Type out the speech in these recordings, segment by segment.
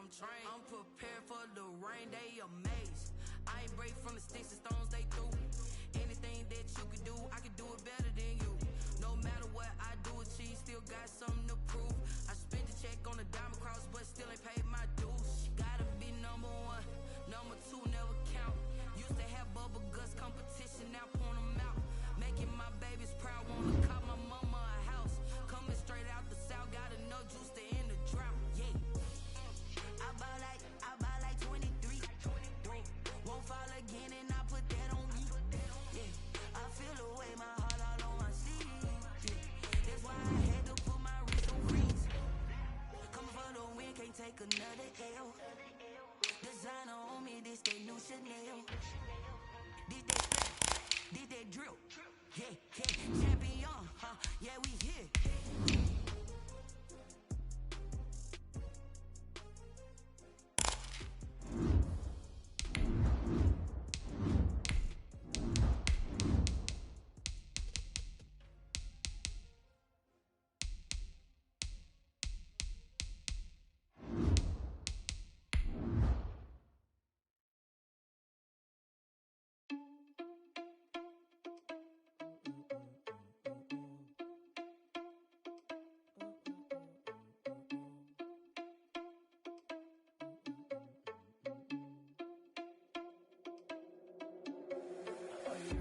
I'm trained. I'm prepared for the rain, they amazed. I ain't break from the sticks and stones they threw. Anything that you could do, I could do it better than you. No matter what I do, achieve, still got something to prove. I spent the check on the diamond cross, but still ain't paid my dues. Gotta be number one, number two never count. Used to have bubble guts competition, now point them out. Making my babies proud, wanna call my mama a house. Coming straight out the south, got enough juice to end the drought. Yeah, I buy like 23. Won't fall again, and I put that on me. Yeah, I feel the way, my heart all on my sleeve. Yeah, that's why I had to put my wrist on freeze. Coming for the win, can't take another L. Designer on me, this that new Chanel. Did that drill? Yeah, champion, huh? Yeah, we here.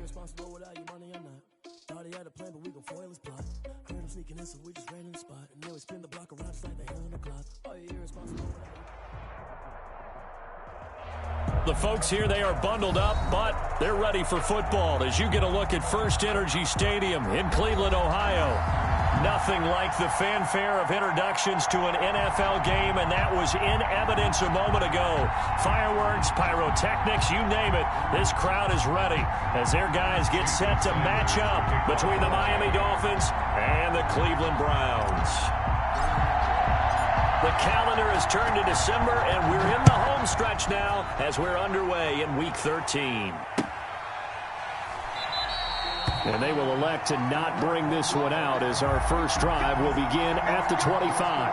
Irresponsible without your money or not. Thought he had a plan, but we gon' foil his plot. Heard him sneaking in, so we just ran in the spot. And then we spin the block around just like the hell on the clock. Are you irresponsible without The folks here, they are bundled up, but they're ready for football as you get a look at First Energy Stadium in Cleveland, Ohio. Nothing like the fanfare of introductions to an NFL game, and that was in evidence a moment ago. Fireworks, pyrotechnics, you name it. This crowd is ready as their guys get set to match up between the Miami Dolphins and the Cleveland Browns. The calendar has turned to December, and we're in the home stretch now as we're underway in Week 13. And they will elect to not bring this one out as our first drive will begin at the 25.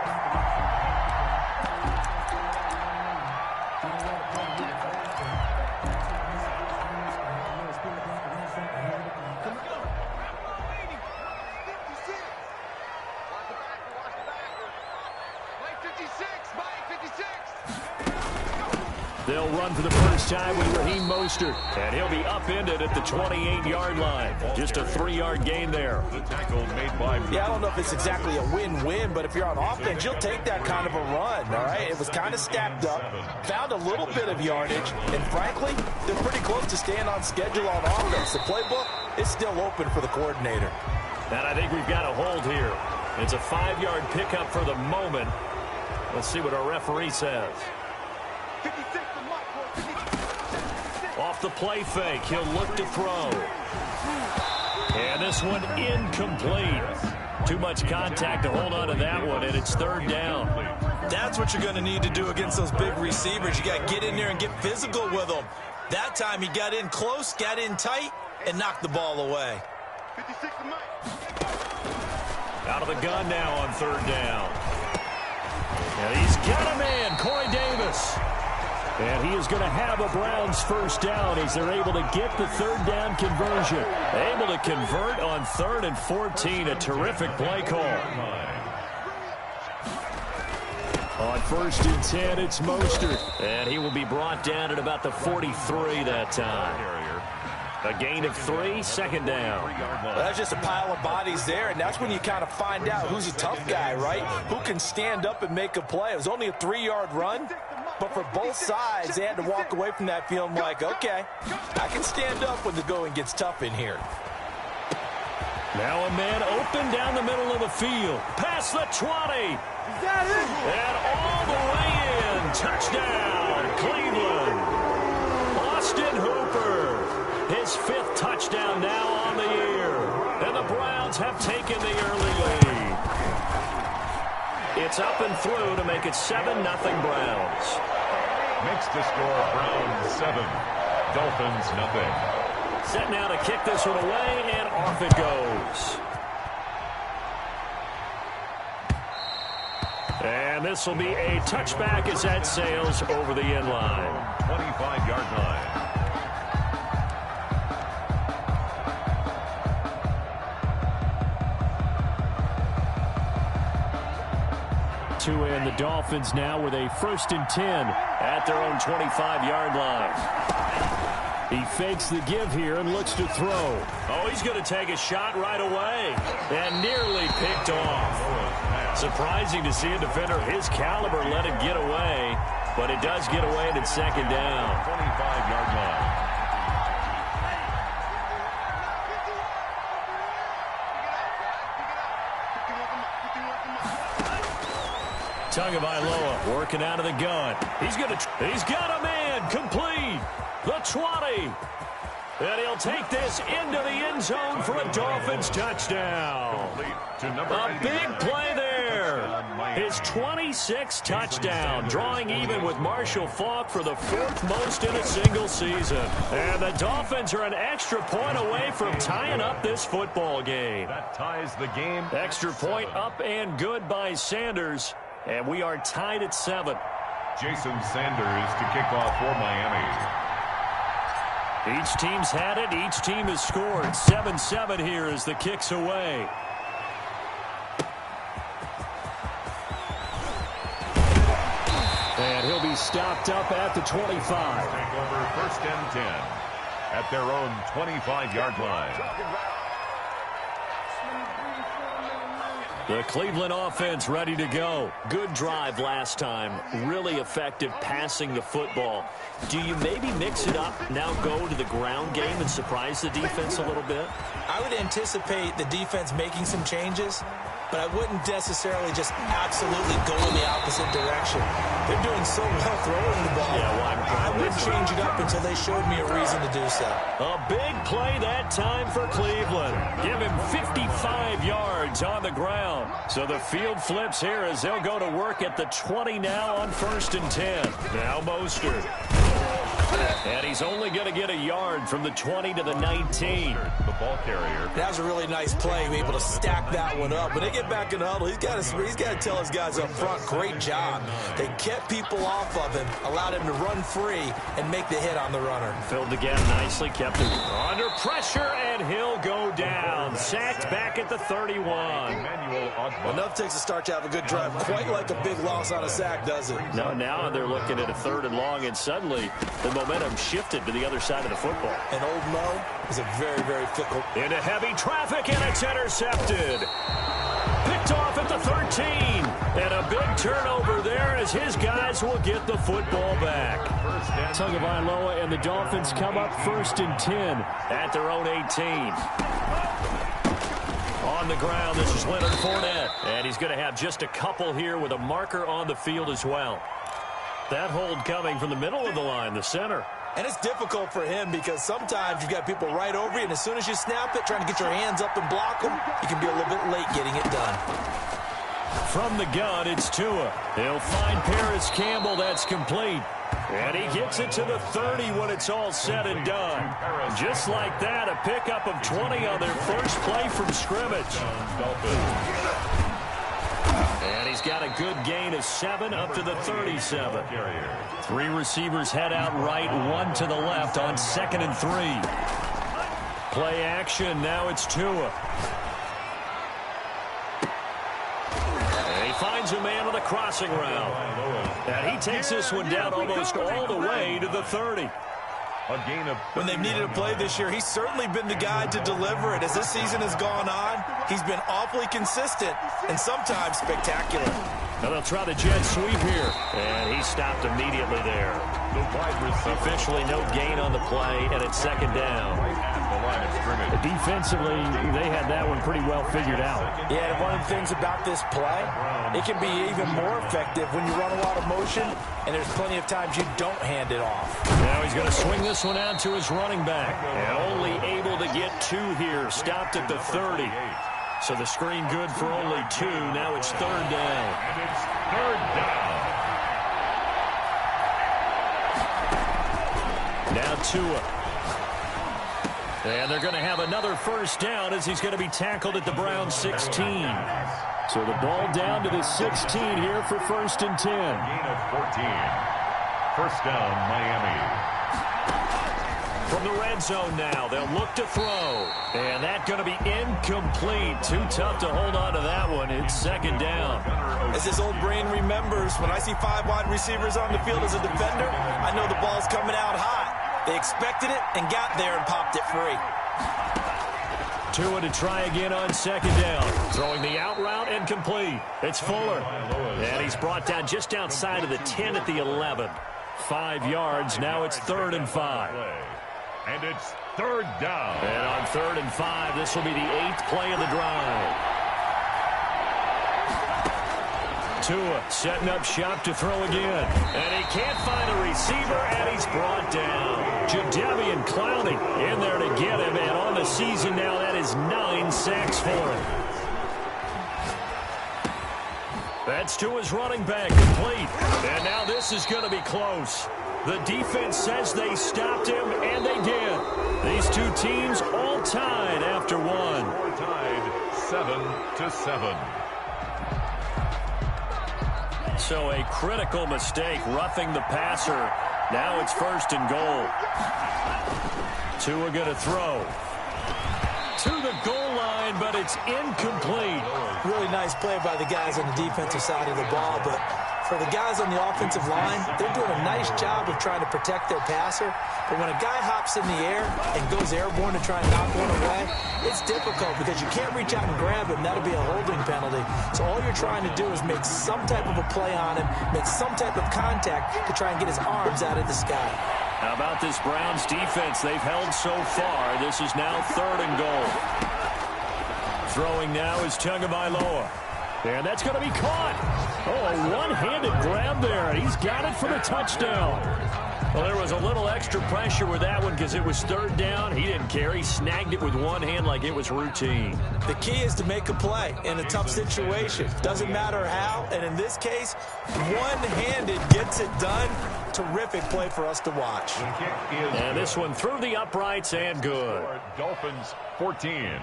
They'll run for the first time with Raheem Mostert, and he'll be upended at the 28-yard line. Just a 3-yard gain there. The tackle made by... Yeah, I don't know if it's exactly a win-win, but if you're on offense, you'll take that kind of a run, all right? It was kind of stacked up, found a little bit of yardage, and frankly, they're pretty close to staying on schedule on offense. The playbook is still open for the coordinator. And I think we've got a hold here. It's a 5-yard pickup for the moment. Let's see what our referee says. Off the play fake, he'll look to throw. And this one incomplete. Too much contact to hold on to that one, and it's third down. That's what you're going to need to do against those big receivers. You got to get in there and get physical with them. That time he got in close, got in tight, and knocked the ball away. Out of the gun now on third down. And he's got a man, Corey Davis. And he is going to have a Browns first down as they're able to get the third down conversion. Able to convert on 3rd and 14. A terrific play call. On 1st and 10, it's Mostert. And he will be brought down at about the 43 that time. A gain of 3, second down. Well, that's just a pile of bodies there, and that's when you kind of find out who's a tough guy, right? Who can stand up and make a play. It was only a 3-yard run, but for both sides, they had to walk away from that feeling like, okay, I can stand up when the going gets tough in here. Now a man open down the middle of the field. Past the 20. And all the way in. Touchdown, Cleveland. Austin Hooper. His 5th touchdown now on the year. And the Browns have taken the early lead. It's up and through to make it 7-0 Browns. Makes the score Browns 7, Dolphins 0. Set now to kick this one away, and off it goes. And this will be a touchback as that sails over the end line. 25-yard line. To end the Dolphins now with a 1st and 10 at their own 25-yard line. He fakes the give here and looks to throw. Oh, he's going to take a shot right away and nearly picked off. Surprising to see a defender his caliber let it get away, but it does get away and it's 2nd down. 25-yard line. Tagovailoa working out of the gun. He's got a man complete. The 20. And he'll take this into the end zone for a Dolphins touchdown. A big play there. His 26th touchdown, drawing even with Marshall Faulk for the 4th most in a single season. And the Dolphins are an extra point away from tying up this football game. That ties the game. Extra point up and good by Sanders. And we are tied at 7. Jason Sanders to kick off for Miami. Each team's had it. Each team has scored. 7-7 here as the kick's away. And he'll be stopped up at the 25. Take over 1st and 10 at their own 25-yard line. The Cleveland offense ready to go. Good drive last time. Really effective passing the football. Do you maybe mix it up, now go to the ground game and surprise the defense a little bit? I would anticipate the defense making some changes, but I wouldn't necessarily just absolutely go in the opposite direction. They're doing so well throwing the ball. Yeah, well, I wouldn't change it up until they showed me a reason to do so. A big play that time for Cleveland. Give him 55 yards on the ground. So the field flips here as they'll go to work at the 20 now on 1st and 10. Now Mostert. And he's only going to get a yard from the 20 to the 19. The ball carrier. That was a really nice play, be able to stack that one up. When they get back in the huddle, he's got to tell his guys up front, great job. They kept people off of him, allowed him to run free, and make the hit on the runner. Filled the gap nicely, kept him under pressure, and he'll go down. Sacked back at the 31. Enough takes a start to have a good drive. Quite like a big loss on a sack, does it? No, now they're looking at a 3rd and long, and suddenly the momentum shifted to the other side of the football. And old Mo is a very, very fickle. Into heavy traffic, and it's intercepted. Picked off at the 13. And a big turnover there as his guys will get the football back. Tagovailoa and the Dolphins come up 1st and 10 at their own 18. On the ground, this is Leonard Fournette. And he's going to have just a couple here with a marker on the field as well. That hold coming from the middle of the line, the center. And it's difficult for him because sometimes you've got people right over you, and as soon as you snap it, trying to get your hands up and block them, you can be a little bit late getting it done. From the gun, it's Tua. He'll find Paris Campbell. That's complete. And he gets it to the 30 when it's all said and done. Just like that, a pickup of 20 on their first play from scrimmage. And he's got a good gain of 7 up to the 37. 3 receivers head out right, 1 to the left on 2nd and 3. Play action, now it's Tua. And he finds a man on the crossing route. And he takes this one down almost all the way to the 30. When they've needed a play this year, he's certainly been the guy to deliver it. As this season has gone on, he's been awfully consistent and sometimes spectacular. Now they'll try the jet sweep here. And he stopped immediately there. Officially no gain on the play, and it's 2nd down. Defensively, they had that one pretty well figured out. Yeah, and one of the things about this play, it can be even more effective when you run a lot of motion, and there's plenty of times you don't hand it off. Now he's going to swing this one out to his running back. And only able to get 2 here. Stopped at the 30. So the screen good for only 2. Now it's 3rd down. And it's 3rd down. Now Tua. And they're going to have another 1st down as he's going to be tackled at the Browns 16. So the ball down to the 16 here for 1st and 10. Gain of 14. First down, Miami. From the red zone now, they'll look to throw. And that's going to be incomplete. Too tough to hold on to that one. It's 2nd down. As his old brain remembers, when I see 5 wide receivers on the field as a defender, I know the ball's coming out hot. They expected it and got there and popped it free. Tua to try again on 2nd down. Throwing the out route and complete. It's Fuller. And he's brought down just outside of the 10 at the 11. 5 yards. Now it's 3rd and 5. And it's 3rd down. And on 3rd and 5, this will be the 8th play of the drive. Tua setting up shop to throw again. And he can't find a receiver, and he's brought down. Jadeveon Clowney in there to get him, and on the season now, that is 9 sacks for him. That's Tua's running back, complete. And now this is going to be close. The defense says they stopped him, and they did. These two teams all tied after one. All tied 7-7. So a critical mistake, roughing the passer. Now it's 1st and goal. Tua going to throw. To the goal line, but it's incomplete. Really nice play by the guys on the defensive side of the ball, but for the guys on the offensive line, they're doing a nice job of trying to protect their passer. But when a guy hops in the air and goes airborne to try and knock one away, it's difficult because you can't reach out and grab him. That'll be a holding penalty. So all you're trying to do is make some type of a play on him, make some type of contact to try and get his arms out of the sky. How about this Browns defense? They've held so far. This is now 3rd and goal. Throwing now is Tagovailoa. And that's going to be caught. Oh, a one-handed grab there. He's got it for the touchdown. Well, there was a little extra pressure with that one because it was 3rd down. He didn't care. He snagged it with one hand like it was routine. The key is to make a play in a tough situation. Doesn't matter how. And in this case, one-handed gets it done. Terrific play for us to watch. And this one through the uprights and good. Dolphins 14.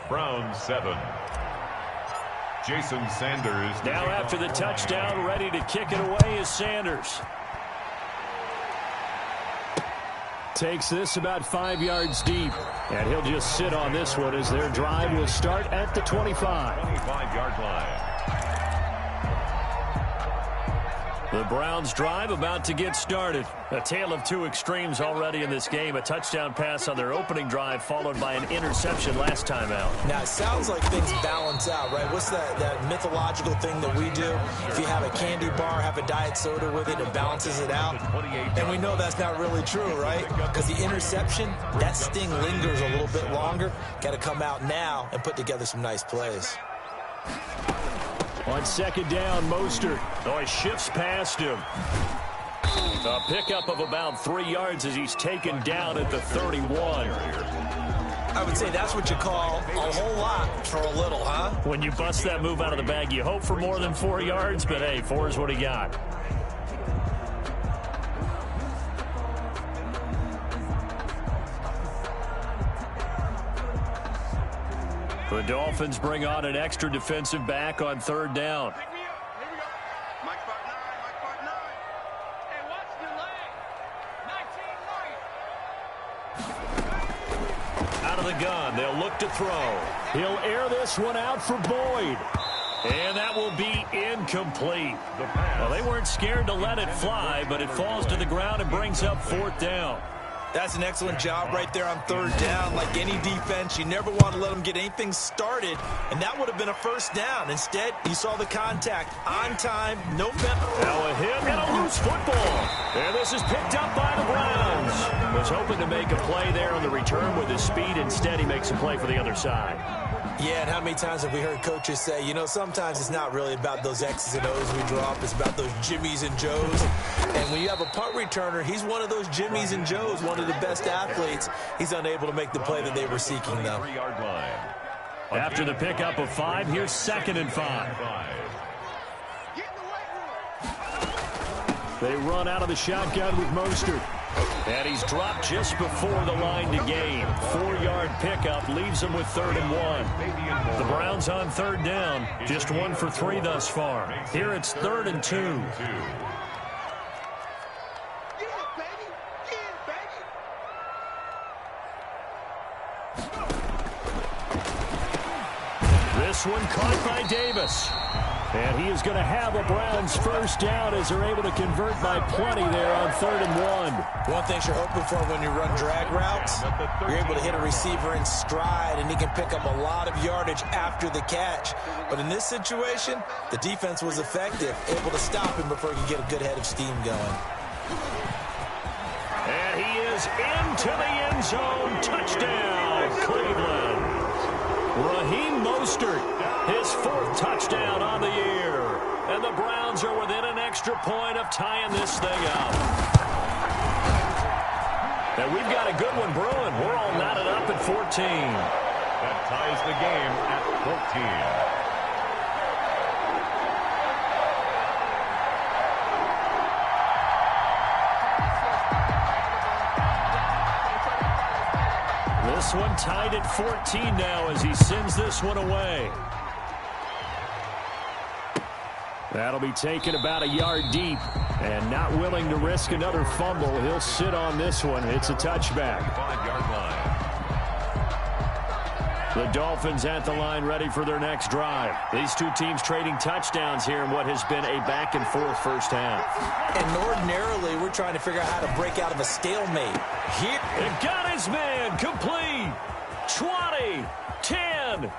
Browns 7. Jason Sanders. Now after the touchdown, ready to kick it away is Sanders. Takes this about 5 yards deep. And he'll just sit on this one as their drive will start at the 25. 25-yard line. The Browns drive about to get started. A tale of two extremes already in this game. A touchdown pass on their opening drive followed by an interception last time out. Now, it sounds like things balance out, right? What's that mythological thing that we do? If you have a candy bar, have a diet soda with it, it balances it out. And we know that's not really true, right? Because the interception, that sting lingers a little bit longer. Got to come out now and put together some nice plays. On 2nd down, Mostert. Oh, he shifts past him. A pickup of about 3 yards as he's taken down at the 31. I would say that's what you call a whole lot for a little, huh? When you bust that move out of the bag, you hope for more than 4 yards, but hey, 4 is what he got. The Dolphins bring on an extra defensive back on 3rd down. Here we go. Mike Part 9, Mike Part 9. Hey, watch the leg. 19 right. Out of the gun, they'll look to throw. He'll air this one out for Boyd. And that will be incomplete. Well, they weren't scared to let it fly, but it falls to the ground and brings up 4th down. That's an excellent job right there on 3rd down. Like any defense, you never want to let them get anything started, and that would have been a 1st down. Instead, you saw the contact on time, no penalty. Now a hit and a loose football. And this is picked up by the Browns. Was hoping to make a play there on the return with his speed. Instead, he makes a play for the other side. Yeah, and how many times have we heard coaches say, you know, sometimes it's not really about those X's and O's we drop. It's about those Jimmies and Joes. And when you have a punt returner, he's one of those Jimmies and Joes, one of the best athletes. He's unable to make the play that they were seeking, though. After the pickup of 5, here's 2nd and 5. They run out of the shotgun with Mostert. And he's dropped just before the line to gain. 4-yard pickup leaves him with 3rd and 1. The Browns on 3rd down, just 1 for 3 thus far. Here it's 3rd and 2. This one caught by Davis. And he is going to have a Browns first down as they're able to convert by plenty there on 3rd and 1. One thing you're hoping for when you run drag routes, you're able to hit a receiver in stride, and he can pick up a lot of yardage after the catch. But in this situation, the defense was effective, able to stop him before he could get a good head of steam going. And he is into the end zone. Touchdown, Cleveland. Raheem Mostert, his 4th touchdown on the year. And the Browns are within an extra point of tying this thing up. And we've got a good one brewing. We're all knotted up at 14. That ties the game at 14. This one tied at 14 now as he sends this one away. That'll be taken about a yard deep. And not willing to risk another fumble, he'll sit on this one. It's a touchback. 5-yard line. The Dolphins at the line ready for their next drive. These two teams trading touchdowns here in what has been a back-and-forth first half. And ordinarily, we're trying to figure out how to break out of a stalemate. Here, it got his man complete. 20, 10,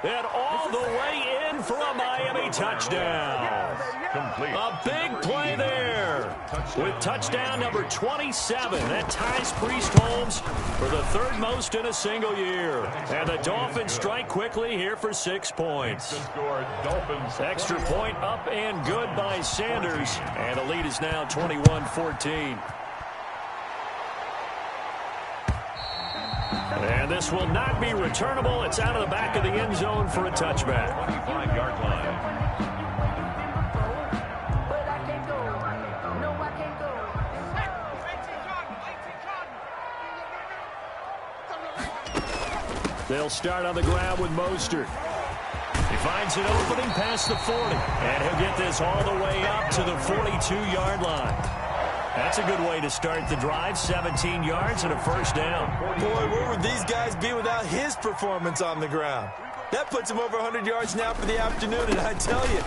and all the way in for a Miami touchdown. Complete. A big play there. With touchdown number 27, that ties Priest Holmes for the 3rd most in a single year. And the Dolphins strike quickly here for 6 points. Extra point up and good by Sanders. And the lead is now 21-14. And this will not be returnable. It's out of the back of the end zone for a touchback. 25-yard line. They'll start on the ground with Mostert. He finds an opening past the 40. And he'll get this all the way up to the 42-yard line. That's a good way to start the drive. 17 yards and a first down. Boy, where would these guys be without his performance on the ground? That puts him over 100 yards now for the afternoon, and I tell you,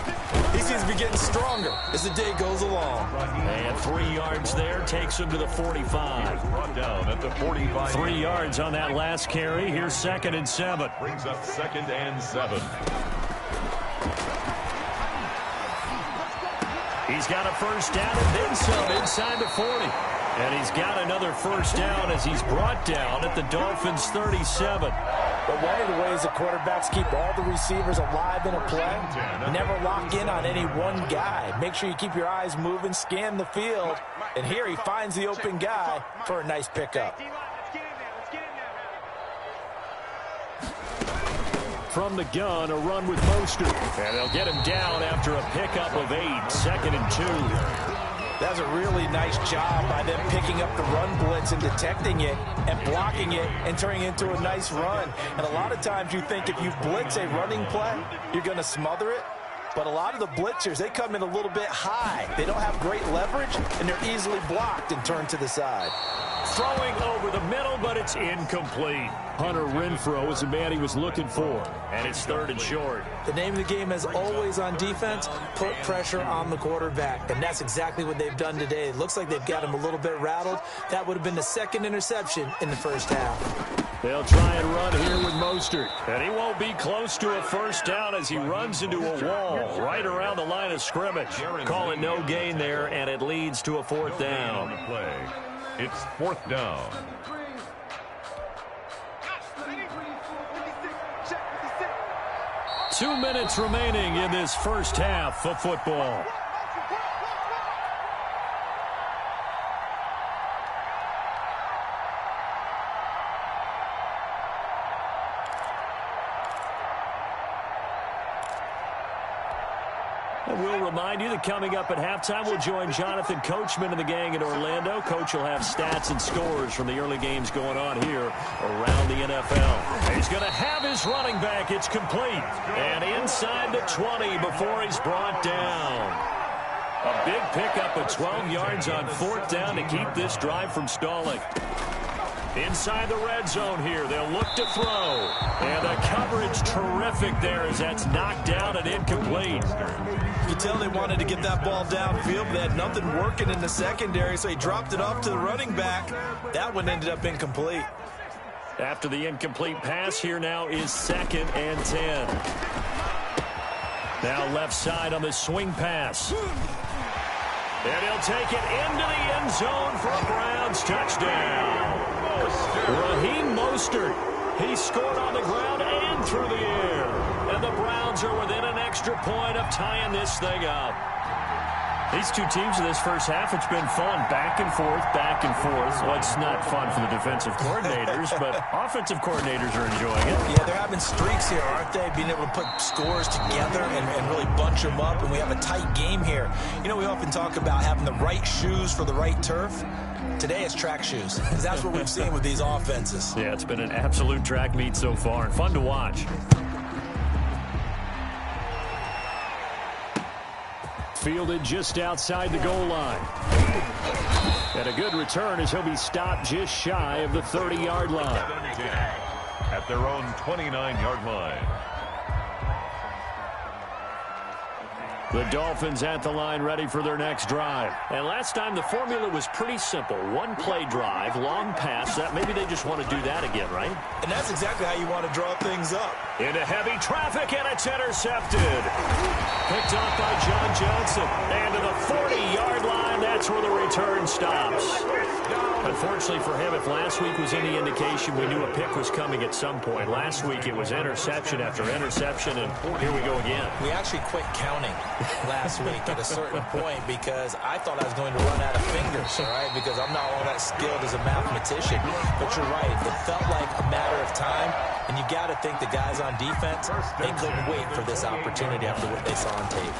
he seems to be getting stronger as the day goes along. And 3 yards there takes him to the 45. Brought down at the 45. 3 yards on that last carry. Here's 2nd and 7. Brings up 2nd and 7. He's got a first down and then some inside the 40. And he's got another first down as he's brought down at the Dolphins' 37. But one of the ways the quarterbacks keep all the receivers alive in a play, never lock in on any one guy. Make sure you keep your eyes moving, scan the field. And here he finds the open guy for a nice pickup. From the gun, a run with Mostert. And they'll get him down after a pickup of 8, 2nd and 2. That's a really nice job by them picking up the run blitz and detecting it and blocking it and turning it into a nice run. And a lot of times you think if you blitz a running play, you're going to smother it. But a lot of the blitzers, they come in a little bit high. They don't have great leverage, and they're easily blocked and turned to the side. Throwing over the middle, but it's incomplete. Hunter Renfrow is the man he was looking for, and it's 3rd and short. The name of the game, as always on defense, put pressure on the quarterback, and that's exactly what they've done today. It looks like they've got him a little bit rattled. That would have been the 2nd interception in the first half. They'll try and run here with Mostert, and he won't be close to a first down as he runs into a wall right around the line of scrimmage. Call it no gain there, and it leads to a 4th down. It's 4th down. Two minutes remaining in this first half of football. And we'll remind you that coming up at halftime, we'll join Jonathan Coachman and the gang in Orlando. Coach will have stats and scores from the early games going on here around the NFL. He's going to have his running back. It's complete. And inside the 20 before he's brought down. A big pickup of 12 yards on 4th down to keep this drive from stalling. Inside the red zone here, they'll look to throw. And the coverage terrific there as that's knocked down and incomplete. You can tell they wanted to get that ball downfield, but they had nothing working in the secondary, so he dropped it off to the running back. That one ended up incomplete. After the incomplete pass, here now is 2nd and 10. Now left side on the swing pass. And he'll take it into the end zone for a Browns touchdown. Raheem Mostert, he scored on the ground and through the air. And the Browns are within an extra point of tying this thing up. These two teams in this first half, it's been fun. Back and forth, back and forth. Well, it's not fun for the defensive coordinators, but offensive coordinators are enjoying it. Yeah, they're having streaks here, aren't they? Being able to put scores together and really bunch them up, and we have a tight game here. You know, we often talk about having the right shoes for the right turf. Today it's track shoes. That's what we've seen with these offenses. Yeah, it's been an absolute track meet so far, and fun to watch. Fielded just outside the goal line. And a good return as he'll be stopped just shy of the 30-yard line. At their own 29-yard line. The Dolphins at the line ready for their next drive. And last time the formula was pretty simple. One play drive, long pass. That maybe they just want to do that again, right? And that's exactly how you want to draw things up. Into heavy traffic, and it's intercepted. Picked off by John Johnson. And to the 40-yard line, that's where the return stops. Unfortunately for him, if last week was any indication, we knew a pick was coming at some point. Last week it was interception after interception, and here we go again. We actually quit counting last week at a certain point because I thought I was going to run out of fingers, all right, because I'm not all that skilled as a mathematician. But you're right. It felt like a matter of time, and you got to think the guys on defense, they couldn't wait for this opportunity after what they saw on tape.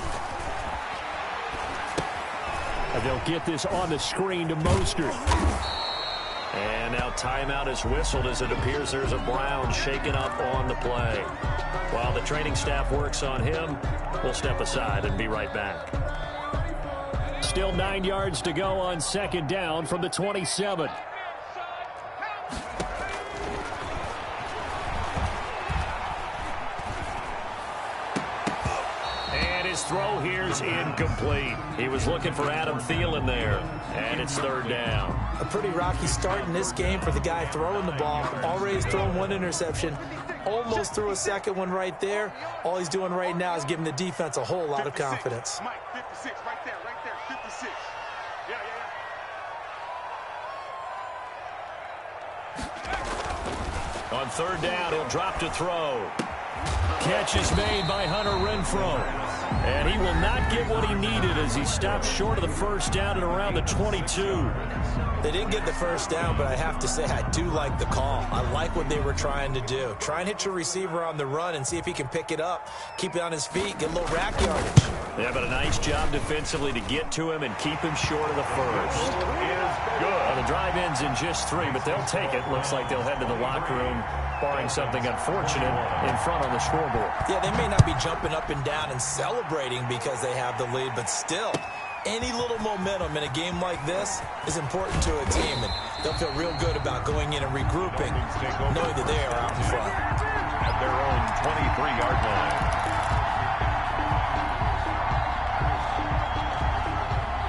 And they'll get this on the screen to Mostert. And now timeout is whistled as it appears there's a Brown shaken up on the play. While the training staff works on him, we'll step aside and be right back. Still 9 yards to go on 2nd down from the 27. His throw here's incomplete. He was looking for Adam Thielen there, and it's 3rd down. A pretty rocky start in this game for the guy throwing the ball. Already thrown one interception, almost threw a second one right there. All he's doing right now is giving the defense a whole lot of confidence. Mike, 56, right there, 56. Yeah. On 3rd down, he'll drop to throw. Catch is made by Hunter Renfrow. And he will not get what he needed as he stopped short of the 1st down at around the 22. They didn't get the 1st down, but I have to say I do like the call. I like what they were trying to do. Try and hit your receiver on the run and see if he can pick it up, keep it on his feet, get a little rack yardage. Yeah, but a nice job defensively to get to him and keep him short of the 1st. Good. Well, the drive ends in just 3, but they'll take it. Looks like they'll head to the locker room, barring something unfortunate, in front on the scoreboard. Yeah, they may not be jumping up and down and celebrating because they have the lead, but still, any little momentum in a game like this is important to a team, and they'll feel real good about going in and regrouping, knowing that they are out in front. At their own 23-yard line.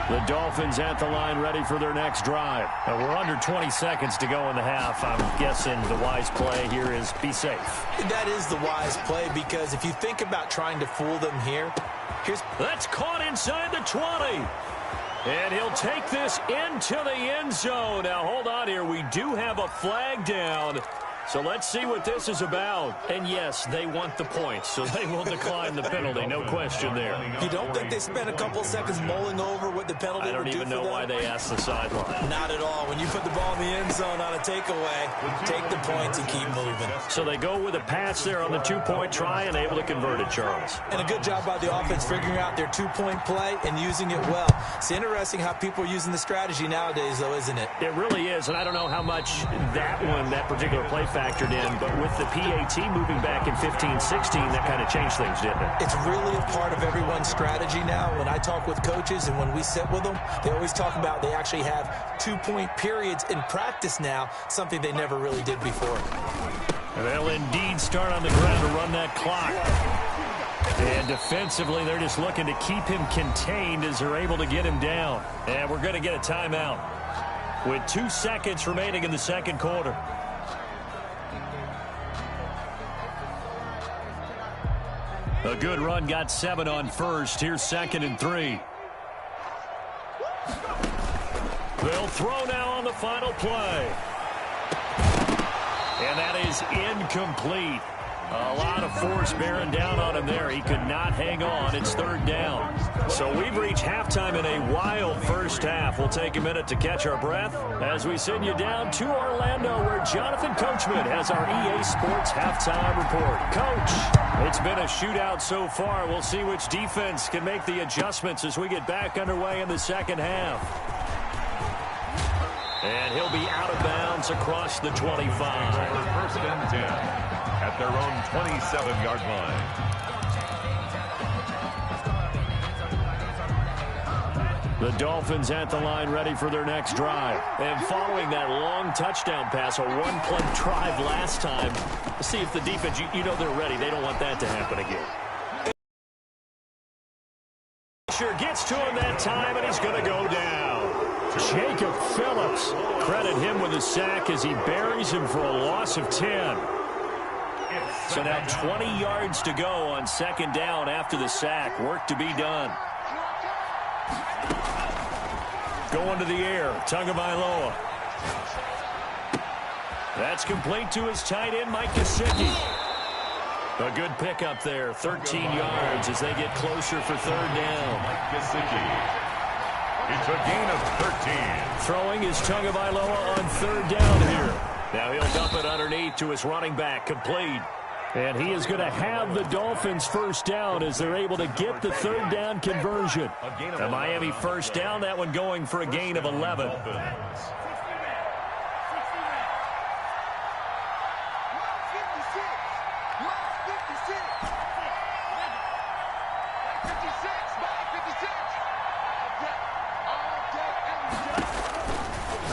The Dolphins at the line ready for their next drive. We're under 20 seconds to go in the half. I'm guessing the wise play here is be safe. That is the wise play because if you think about trying to fool them here, That's caught inside the 20. And he'll take this into the end zone. Now, hold on here. We do have a flag down. So let's see what this is about. And yes, they want the points, so they will decline the penalty. No question there. You don't think they spent a couple seconds mulling over what the penalty would do for them? I don't even know why they asked the sideline. Not at all. When you put the ball in the end zone on a takeaway, take the points and keep moving. So they go with a pass there on the two-point try and able to convert it, Charles. And a good job by the offense figuring out their two-point play and using it well. It's interesting how people are using the strategy nowadays, though, isn't it? It really is, and I don't know how much that particular play factored in, but with the PAT moving back in 15-16, that kind of changed things, didn't it? It's really a part of everyone's strategy now. When I talk with coaches and when we sit with them, they always talk about they actually have two-point periods in practice now, something they never really did before. They'll indeed start on the ground to run that clock. And defensively, they're just looking to keep him contained as they're able to get him down. And we're going to get a timeout with 2 seconds remaining in the second quarter. A good run, got 7 on first. Here's 2nd and 3. They'll throw now on the final play. And that is incomplete. A lot of force bearing down on him there. He could not hang on. It's 3rd down. So we've reached halftime in a wild first half. We'll take a minute to catch our breath as we send you down to Orlando, where Jonathan Coachman has our EA Sports halftime report. Coach, it's been a shootout so far. We'll see which defense can make the adjustments as we get back underway in the second half. And he'll be out of bounds across the 25. 1st and 10 at their own 27-yard line. The Dolphins at the line ready for their next drive. And following that long touchdown pass, a one-play drive last time, see if the defense, you know they're ready. They don't want that to happen again. Sure gets to him that time, and he's going to go down. Jacob Phillips, credit him with a sack as he buries him for a loss of 10. So now 20 yards to go on 2nd down after the sack. Work to be done. Going to the air, Tagovailoa. That's complete to his tight end, Mike Gesicki. A good pickup there, 13 yards as they get closer for 3rd down. Mike Gesicki. It's a gain of 13. Throwing is Tagovailoa on 3rd down here. Now he'll dump it underneath to his running back, complete. And he is going to have the Dolphins 1st down as they're able to get the 3rd down conversion. A Miami 1st down, that one going for a gain of 11.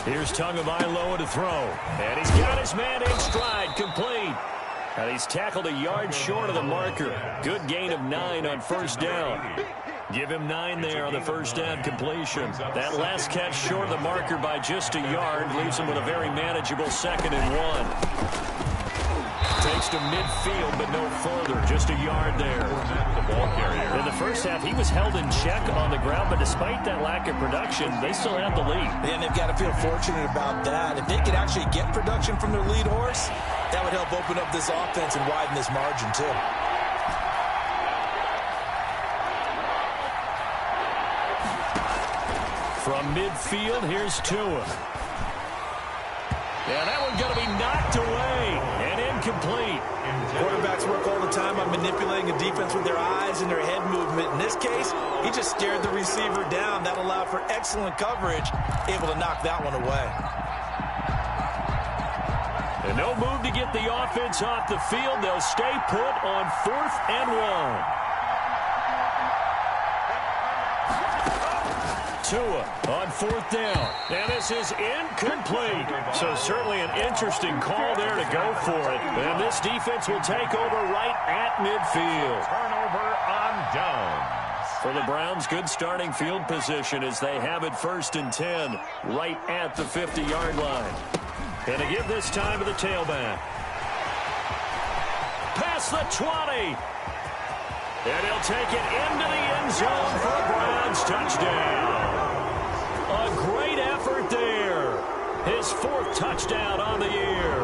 Here's Tagovailoa to throw. And he's got his man in stride, complete. And he's tackled a yard short of the marker. Good gain of 9 on 1st down. Give him 9 there on the 1st down completion. That last catch short of the marker by just a yard leaves him with a very manageable 2nd and 1. Takes to midfield, but no further. Just a yard there. The ball carrier. In the first half, he was held in check on the ground, but despite that lack of production, they still have the lead. And they've got to feel fortunate about that. If they could actually get production from their lead horse, that would help open up this offense and widen this margin, too. From midfield, here's Tua. Yeah, that one's going to be knocked away and incomplete. Quarterbacks work all the time on manipulating a defense with their eyes and their head movement. In this case, he just stared the receiver down. That allowed for excellent coverage, able to knock that one away. And no move to get the offense off the field. They'll stay put on 4th and 1. Tua on 4th down. And this is incomplete. So certainly an interesting call there to go for it. And this defense will take over right at midfield. Turnover on downs. For the Browns, good starting field position as they have it 1st and 10 right at the 50-yard line. And to give this time to the tailback. Past the 20. And he'll take it into the end zone for a Browns touchdown. A great effort there. His 4th touchdown on the year.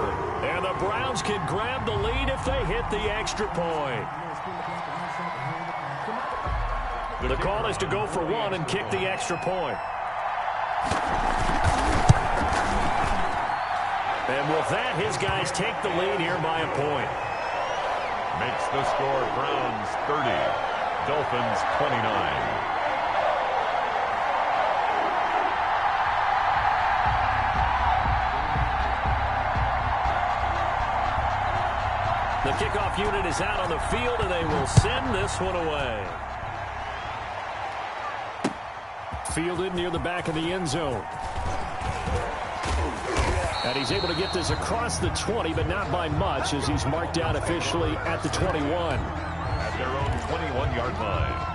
And the Browns can grab the lead if they hit the extra point. The call is to go for one and kick the extra point. And with that, his guys take the lead here by a point. Makes the score Browns 30, Dolphins 29. The kickoff unit is out on the field, and they will send this one away. Fielded near the back of the end zone. And he's able to get this across the 20, but not by much, as he's marked down officially at the 21. At their own 21-yard line.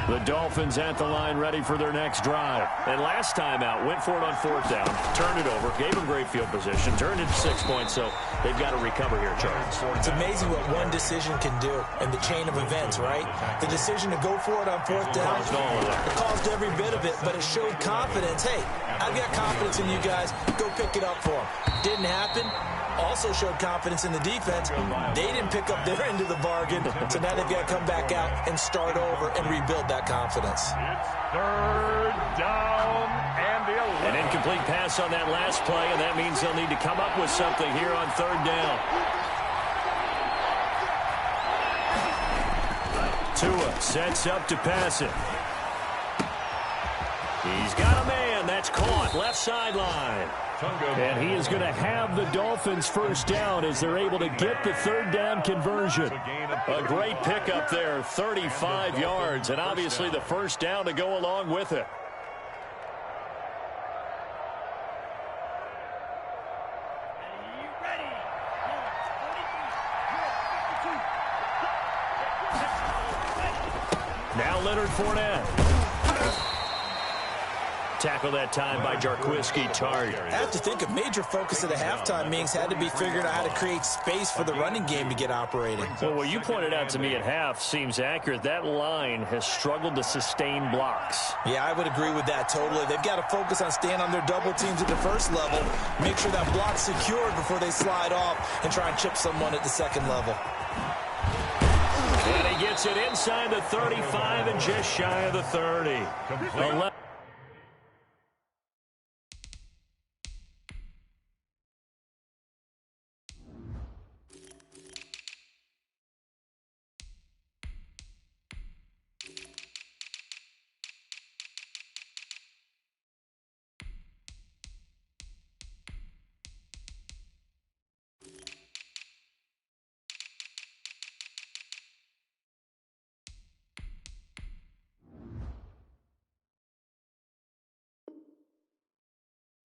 The Dolphins at the line ready for their next drive. And last time out, went for it on fourth down, turned it over, gave them great field position, turned it to 6 points, so they've got to recover here, Charles. It's amazing what one decision can do in the chain of events, right? The decision to go for it on fourth down, it caused every bit of it, but it showed confidence. Hey, I've got confidence in you guys. Go pick it up for them. Didn't happen. Also showed confidence in the defense. They didn't pick up their end of the bargain, so now they've got to come back out and start over and rebuild that confidence. It's third down and the 11. An incomplete pass on that last play, and that means they'll need to come up with something here on third down. Tua sets up to pass it. He's got a man. That's caught. Left sideline. And he is going to have the Dolphins first down as they're able to get the third down conversion. A great pickup there, 35 yards, and obviously the first down to go along with it. Now Leonard Fournette. Tackle that time by Jarquiski Tart. I have to think a major focus of the halftime meetings had to be figuring out how to create space for the running game to get operating. Well, what you pointed out to me at half seems accurate. That line has struggled to sustain blocks. Yeah, I would agree with that totally. They've got to focus on staying on their double teams at the first level, make sure that block's secured before they slide off and try and chip someone at the second level. And he gets it inside the 35 and just shy of the 30.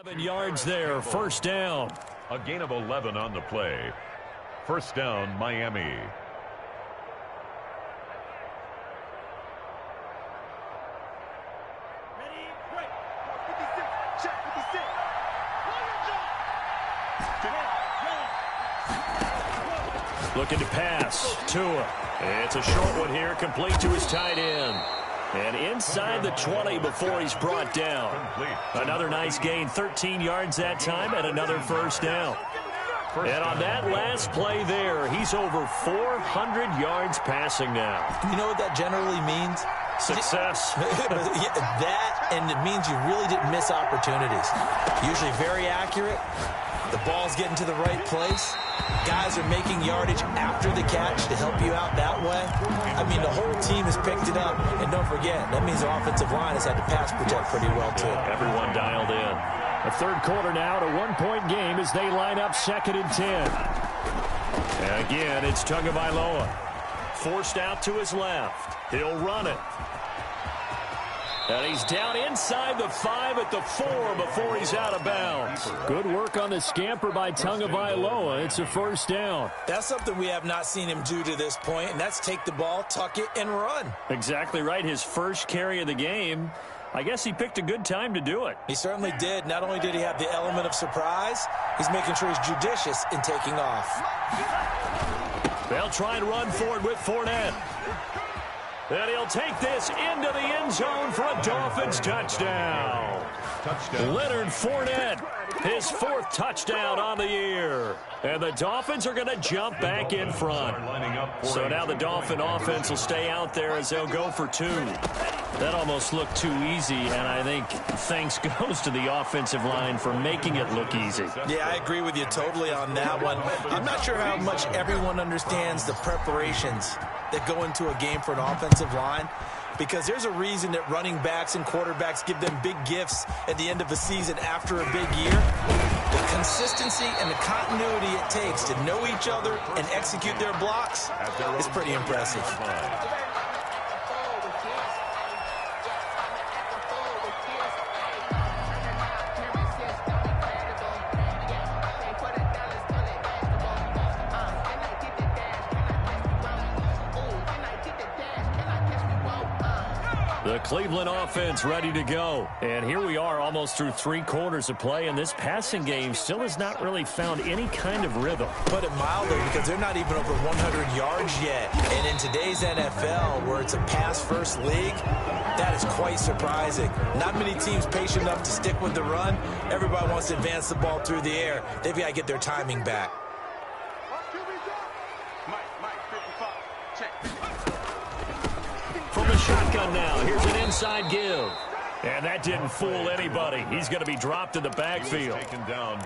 11 yards there, first down. A gain of 11 on the play. First down, Miami. Ready, break. 56, check 56. Looking to pass. Tua. It's a short one here, complete to his tight end. And inside the 20 before he's brought down. Another nice gain, 13 yards that time, and another first down. And on that last play there, he's over 400 yards passing now. You know what that generally means? Success. That, and it means you really didn't miss opportunities. Usually very accurate. The ball's getting to the right place. Guys are making yardage after the catch to help you out that way. I mean, the whole team has picked it up. And don't forget, that means the offensive line has had to pass protect pretty well, too. Everyone dialed in. A third quarter now, a one-point game as they line up 2nd and 10. And again, it's Tagovailoa. Forced out to his left. He'll run it. And he's down inside the 5 at the 4 before he's out of bounds. Good work on the scamper by Tagovailoa. It's a first down. That's something we have not seen him do to this point, and that's take the ball, tuck it, and run. Exactly right. His first carry of the game. I guess he picked a good time to do it. He certainly did. Not only did he have the element of surprise, he's making sure he's judicious in taking off. They'll try and run forward with Fournette. And he'll take this into the end zone for a Dolphins touchdown. touchdown. Leonard Fournette, his 4th touchdown on the year. And the Dolphins are going to jump back in front. So now the Dolphin offense will stay out there as they'll go for 2. That almost looked too easy, and I think thanks goes to the offensive line for making it look easy. Yeah, I agree with you totally on that one. I'm not sure how much everyone understands the preparations that go into a game for an offensive line, because there's a reason that running backs and quarterbacks give them big gifts at the end of a season after a big year. The consistency and the continuity it takes to know each other and execute their blocks is pretty impressive. The Cleveland offense ready to go. And here we are almost through 3 quarters of play, and this passing game still has not really found any kind of rhythm. Put it mildly, because they're not even over 100 yards yet. And in today's NFL, where it's a pass-first league, that is quite surprising. Not many teams patient enough to stick with the run. Everybody wants to advance the ball through the air. They've got to get their timing back. From the shotgun now, here's an inside give. And that didn't fool anybody. He's going to be dropped in the backfield.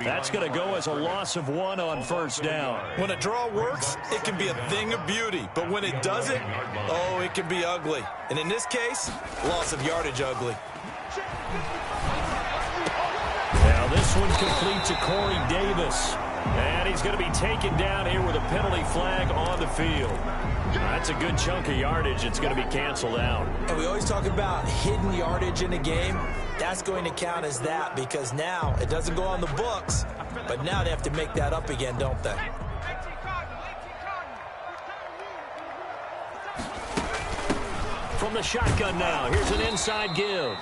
That's going to go as a loss of 1 on first down. When a draw works, it can be a thing of beauty. But when it doesn't, oh, it can be ugly. And in this case, loss of yardage ugly. Now this one complete to Corey Davis. And he's going to be taken down here with a penalty flag on the field. That's a good chunk of yardage. It's going to be canceled out. And we always talk about hidden yardage in a game. That's going to count as that, because now it doesn't go on the books, but now they have to make that up again, don't they? From the shotgun now, here's an inside give.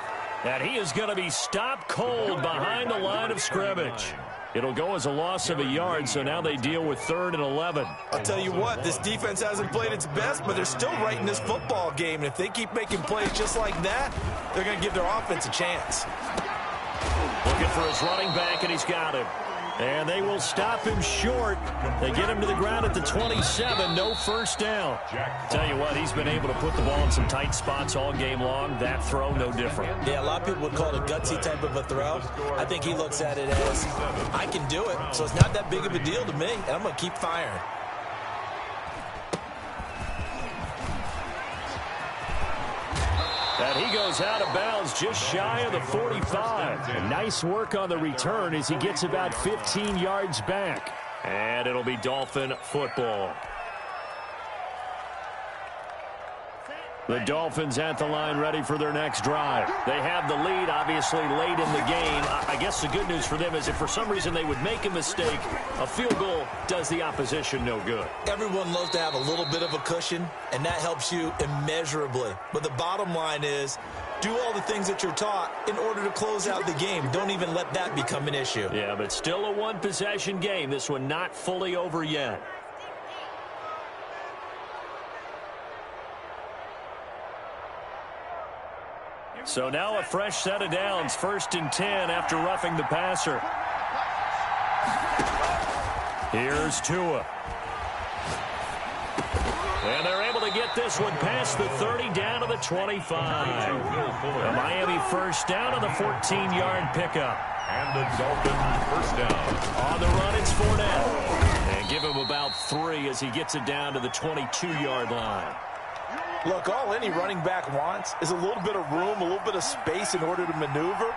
And he is going to be stopped cold behind the line of scrimmage. It'll go as a loss of a yard, so now they deal with 3rd and 11. I'll tell you what, this defense hasn't played its best, but they're still right in this football game. And if they keep making plays just like that, they're going to give their offense a chance. Looking for his running back, and he's got him. And they will stop him short. They get him to the ground at the 27. No first down. Tell you what, he's been able to put the ball in some tight spots all game long. That throw, no different. Yeah, a lot of people would call it a gutsy type of a throw. I think he looks at it as, I can do it, so it's not that big of a deal to me, and I'm going to keep firing. And he goes out of bounds just shy of the 45. And nice work on the return as he gets about 15 yards back. And it'll be Dolphin football. The Dolphins at the line ready for their next drive. They have the lead, obviously, late in the game. I guess the good news for them is if for some reason they would make a mistake, a field goal does the opposition no good. Everyone loves to have a little bit of a cushion, and that helps you immeasurably. But the bottom line is, do all the things that you're taught in order to close out the game. Don't even let that become an issue. Yeah, but still a one-possession game. This one not fully over yet. So now a fresh set of downs, 1st and 10 after roughing the passer. Here's Tua. And they're able to get this one past the 30 down to the 25. A Miami first down on the 14-yard pickup. And the Dolphins first down. On the run, it's Fournette. And give him about 3 as he gets it down to the 22-yard line. Look, all any running back wants is a little bit of room, a little bit of space in order to maneuver.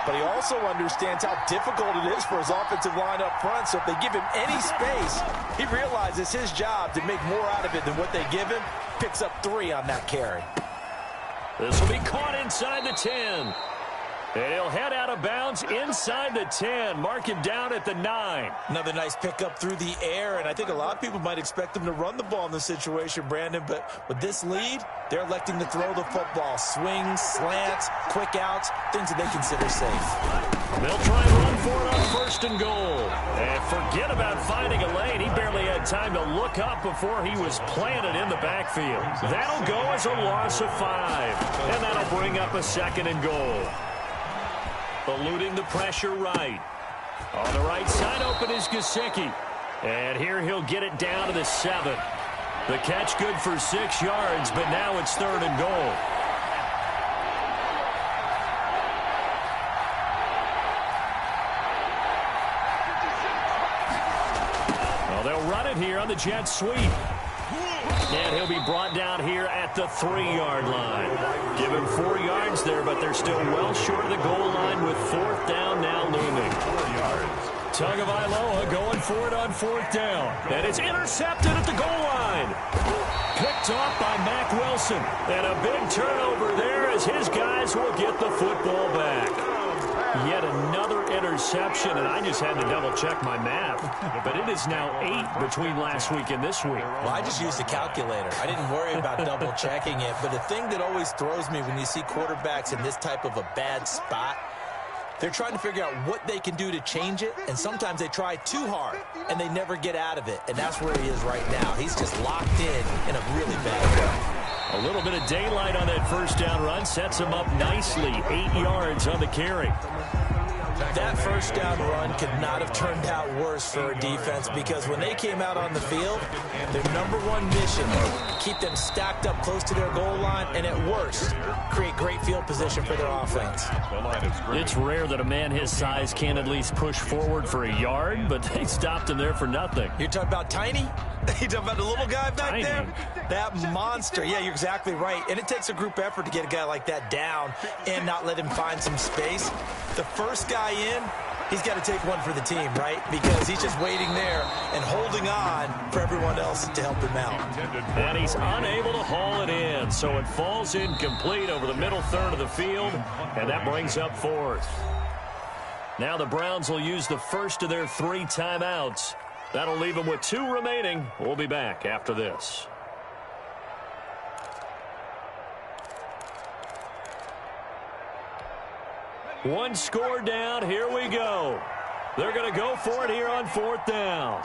But he also understands how difficult it is for his offensive line up front. So if they give him any space, he realizes his job to make more out of it than what they give him. Picks up 3 on that carry. This will be caught inside the 10. And he'll head out of bounds inside the 10. Mark him down at the 9. Another nice pickup through the air, and I think a lot of people might expect them to run the ball in this situation, Brandon, but with this lead, they're electing to throw the football. Swings, slants, quick outs, things that they consider safe. They'll try and run for it on 1st and goal. And forget about finding a lane. He barely had time to look up before he was planted in the backfield. That'll go as a loss of 5. And that'll bring up a 2nd and goal. eluding the pressure right. On the right side, open is Gesicki. And here he'll get it down to the 7. The catch good for 6 yards, but now it's 3rd and goal. Well, they'll run it here on the jet sweep. And he'll be brought down here at the 3-yard line. Give him 4 yards there, but they're still well short of the goal line with 4th down now looming. 4 yards. Tagovailoa going for it on 4th down. And it's intercepted at the goal line. Picked off by Mack Wilson. And a big turnover there as his guys will get the football back. Yet another interception, and I just had to double-check my math. But it is now 8 between last week and this week. Well, I just used a calculator. I didn't worry about double-checking it. But the thing that always throws me when you see quarterbacks in this type of a bad spot, they're trying to figure out what they can do to change it, and sometimes they try too hard, and they never get out of it. And that's where he is right now. He's just locked in a really bad way. A little bit of daylight on that first down run sets him up nicely. 8 yards on the carry. That first down run could not have turned out worse for a defense, because when they came out on the field, their #1 mission, keep them stacked up close to their goal line, and at worst, create great field position for their offense. It's rare that a man his size can at least push forward for a yard, but they stopped him there for nothing. You're talking about tiny? You talking about the little guy back Tiny. there? That monster. Yeah, you're exactly right. And it takes a group effort to get a guy like that down and not let him find some space. The first guy in, he's got to take one for the team, right? Because he's just waiting there and holding on for everyone else to help him out. And he's unable to haul it in, so it falls incomplete over the middle third of the field, and that brings up 4th. Now the Browns will use the first of their 3 timeouts. That'll leave them with 2 remaining. We'll be back after this. One score down. Here we go. They're going to go for it here on 4th down.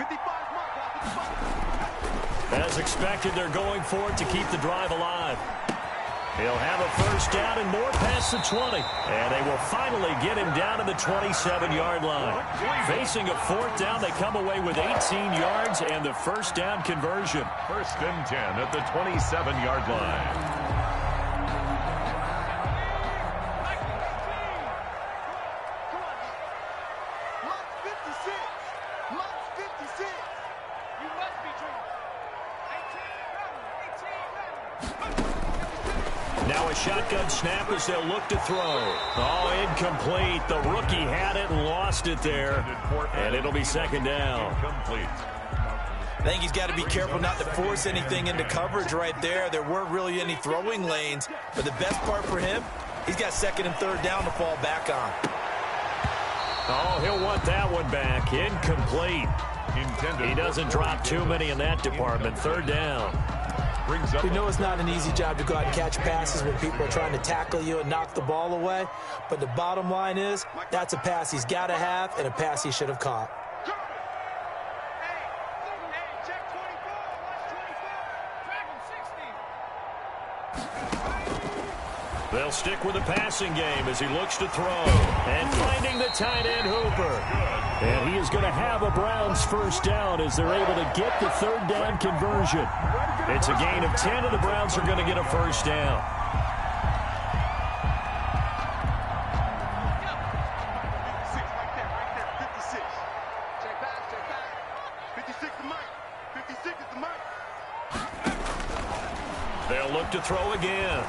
As expected, they're going for it to keep the drive alive. He'll have a first down and more past the 20. And they will finally get him down to the 27-yard line. Facing a 4th down, they come away with 18 yards and the first down conversion. 1st and 10 at the 27-yard line. Now a shotgun snap as they'll look to throw. Oh, incomplete. The rookie had it and lost it there. And it'll be 2nd down. I think he's got to be careful not to force anything into coverage right there. There weren't really any throwing lanes. But the best part for him, he's got 2nd and 3rd down to fall back on. Oh, he'll want that one back. Incomplete. He doesn't drop too many in that department. 3rd down. We know it's not an easy job to go out and catch passes when people are trying to tackle you and knock the ball away. But the bottom line is, that's a pass he's got to have and a pass he should have caught. They'll stick with the passing game as he looks to throw. And finding the tight end, Hooper. And he is going to have a Browns first down as they're able to get the 3rd down conversion. It's a gain of 10, and the Browns are going to get a first down. They'll look to throw again.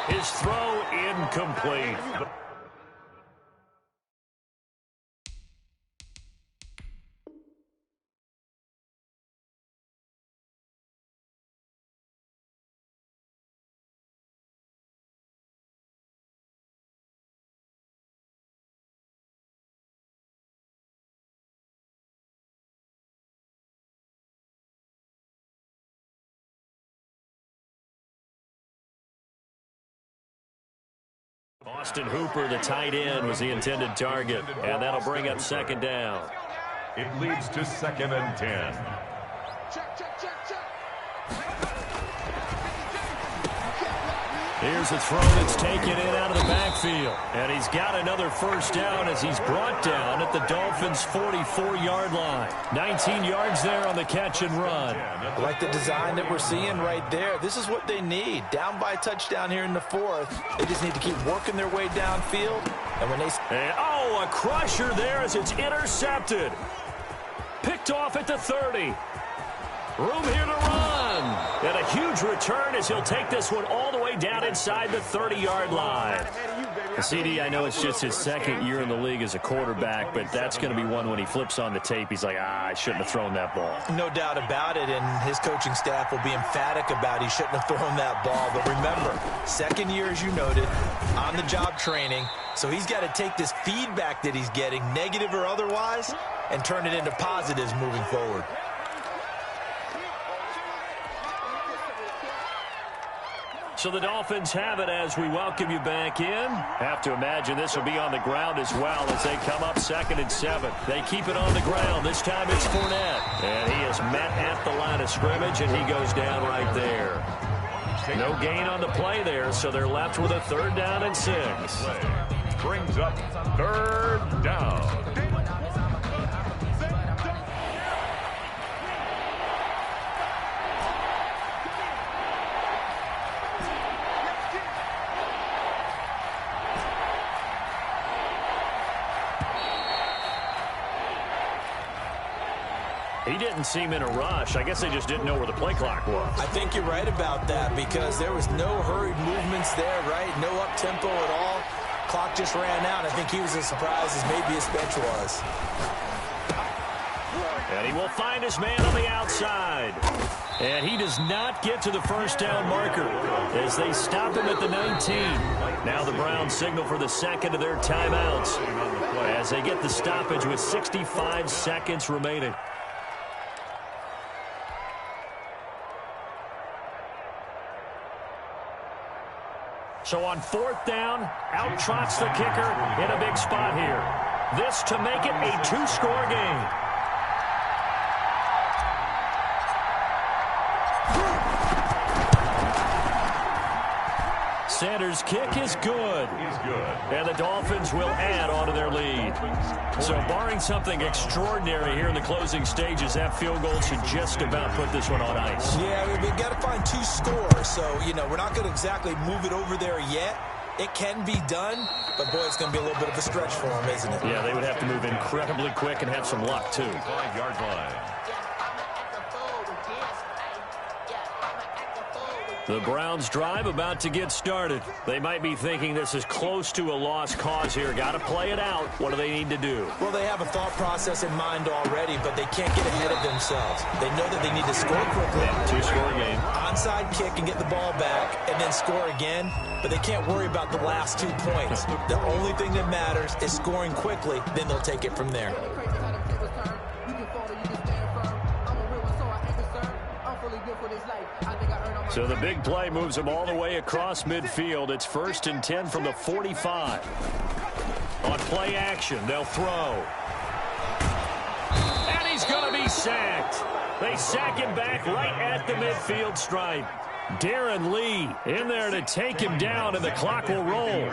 His throw incomplete. Austin Hooper, the tight end, was the intended target, and that'll bring up 2nd down. It leads to 2nd and 10. Here's a throw that's taken in out of the backfield. And he's got another first down as he's brought down at the Dolphins' 44-yard line. 19 yards there on the catch and run. I like the design that we're seeing right there. This is what they need. Down by a touchdown here in the fourth. They just need to keep working their way downfield. And when they... a crusher there as it's intercepted. Picked off at the 30. Room here to run. And a huge return as he'll take this one all the way down inside the 30-yard line. CD, I know it's just his second year in the league as a quarterback, but that's going to be one when he flips on the tape. He's like, I shouldn't have thrown that ball. No doubt about it, and his coaching staff will be emphatic about he shouldn't have thrown that ball. But remember, second year, as you noted, on-the-job training, so he's got to take this feedback that he's getting, negative or otherwise, and turn it into positives moving forward. So the Dolphins have it as we welcome you back in. Have to imagine this will be on the ground as well as they come up 2nd and 7. They keep it on the ground. This time it's Fournette. And he is met at the line of scrimmage, and he goes down right there. No gain on the play there, so they're left with a 3rd down and 6. Brings up 3rd down. He didn't seem in a rush. I guess they just didn't know where the play clock was. I think you're right about that because there was no hurried movements there, right? No up-tempo at all. Clock just ran out. I think he was as surprised as maybe his bench was. And he will find his man on the outside. And he does not get to the first down marker as they stop him at the 19. Now the Browns signal for the second of their timeouts as they get the stoppage with 65 seconds remaining. So on 4th down, out trots the kicker in a big spot here. This to make it a 2-score game. Sanders' kick is good. He's good. And the Dolphins will add on to their lead. So barring something extraordinary here in the closing stages, that field goal should just about put this one on ice. Yeah, we've got to find 2 scores. So, we're not going to exactly move it over there yet. It can be done, but, boy, it's going to be a little bit of a stretch for them, isn't it? Yeah, they would have to move incredibly quick and have some luck, too. 5-yard line. The Browns drive about to get started. They might be thinking this is close to a lost cause here. Got to play it out. What do they need to do? Well, they have a thought process in mind already, but they can't get ahead of themselves. They know that they need to score quickly. 2-score game. Onside kick and get the ball back and then score again, but they can't worry about the last 2 points. The only thing that matters is scoring quickly, then they'll take it from there. So the big play moves them all the way across midfield. It's 1st and 10 from the 45. On play action, they'll throw. And he's going to be sacked. They sack him back right at the midfield stripe. Darren Lee in there to take him down, and the clock will roll.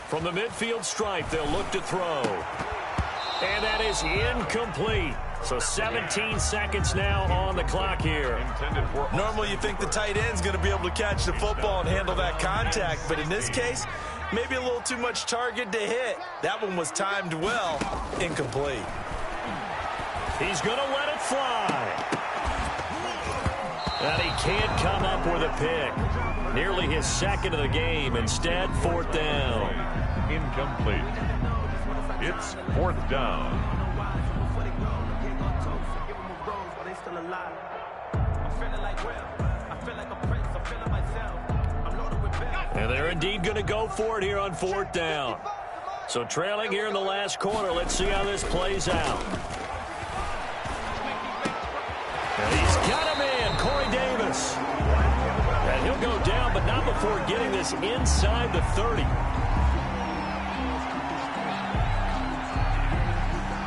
From the midfield stripe, they'll look to throw. And that is incomplete. So 17 seconds now on the clock here. Normally you think the tight end's going to be able to catch the football and handle that contact, but in this case, maybe a little too much target to hit. That one was timed well. Incomplete. He's going to let it fly. And he can't come up with a pick. Nearly his second of the game. Instead, 4th down. Incomplete. It's 4th down. And they're indeed going to go for it here on 4th down. So trailing here in the last quarter. Let's see how this plays out. And he's got him in, Corey Davis. And he'll go down, but not before getting this inside the 30.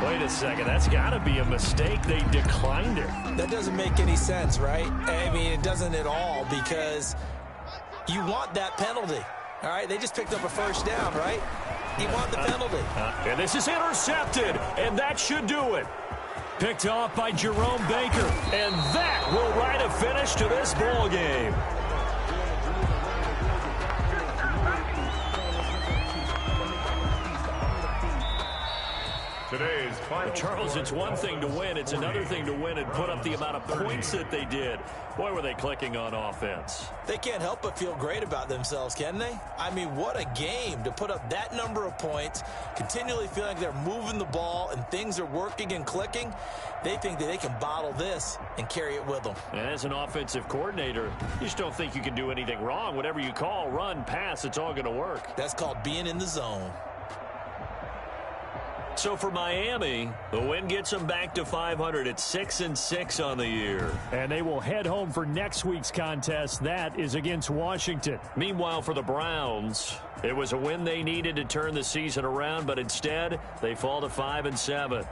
Wait a second. That's got to be a mistake. They declined it. That doesn't make any sense, right? I mean, it doesn't at all, because you want that penalty. All right, they just picked up a first down, right? You want the penalty. And this is intercepted, and that should do it. Picked off by Jerome Baker, and that will write a finish to this ball game. Today's final Charles, it's one thing to win. It's another thing to win and put up the amount of points that they did. Boy, were they clicking on offense. They can't help but feel great about themselves, can they? I mean, what a game to put up that number of points, continually feeling like they're moving the ball and things are working and clicking. They think that they can bottle this and carry it with them. And as an offensive coordinator, you just don't think you can do anything wrong. Whatever you call, run, pass, it's all going to work. That's called being in the zone. So for Miami, the win gets them back to 500 at 6-6 on the year. And they will head home for next week's contest. That is against Washington. Meanwhile, for the Browns, it was a win they needed to turn the season around, but instead, they fall to 5-7.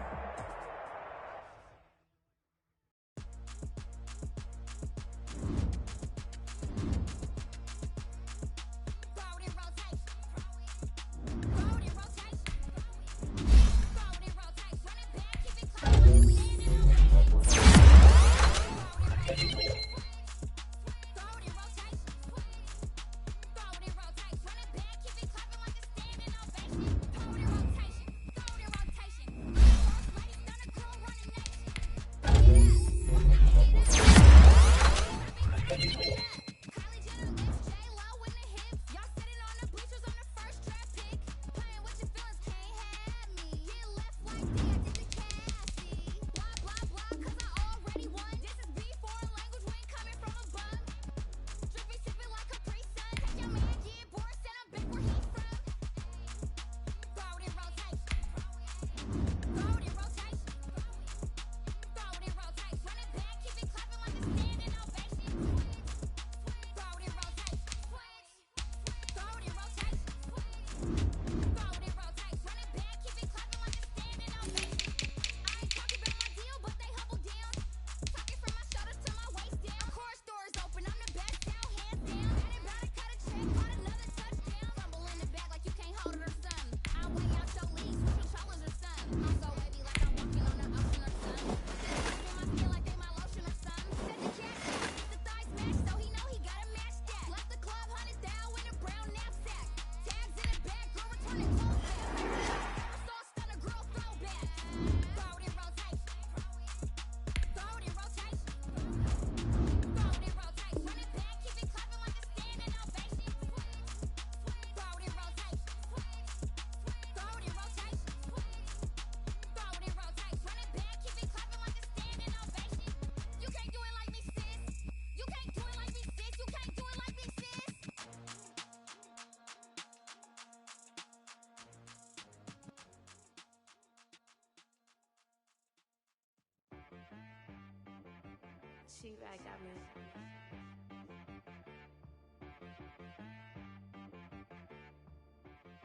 She-Rag got me.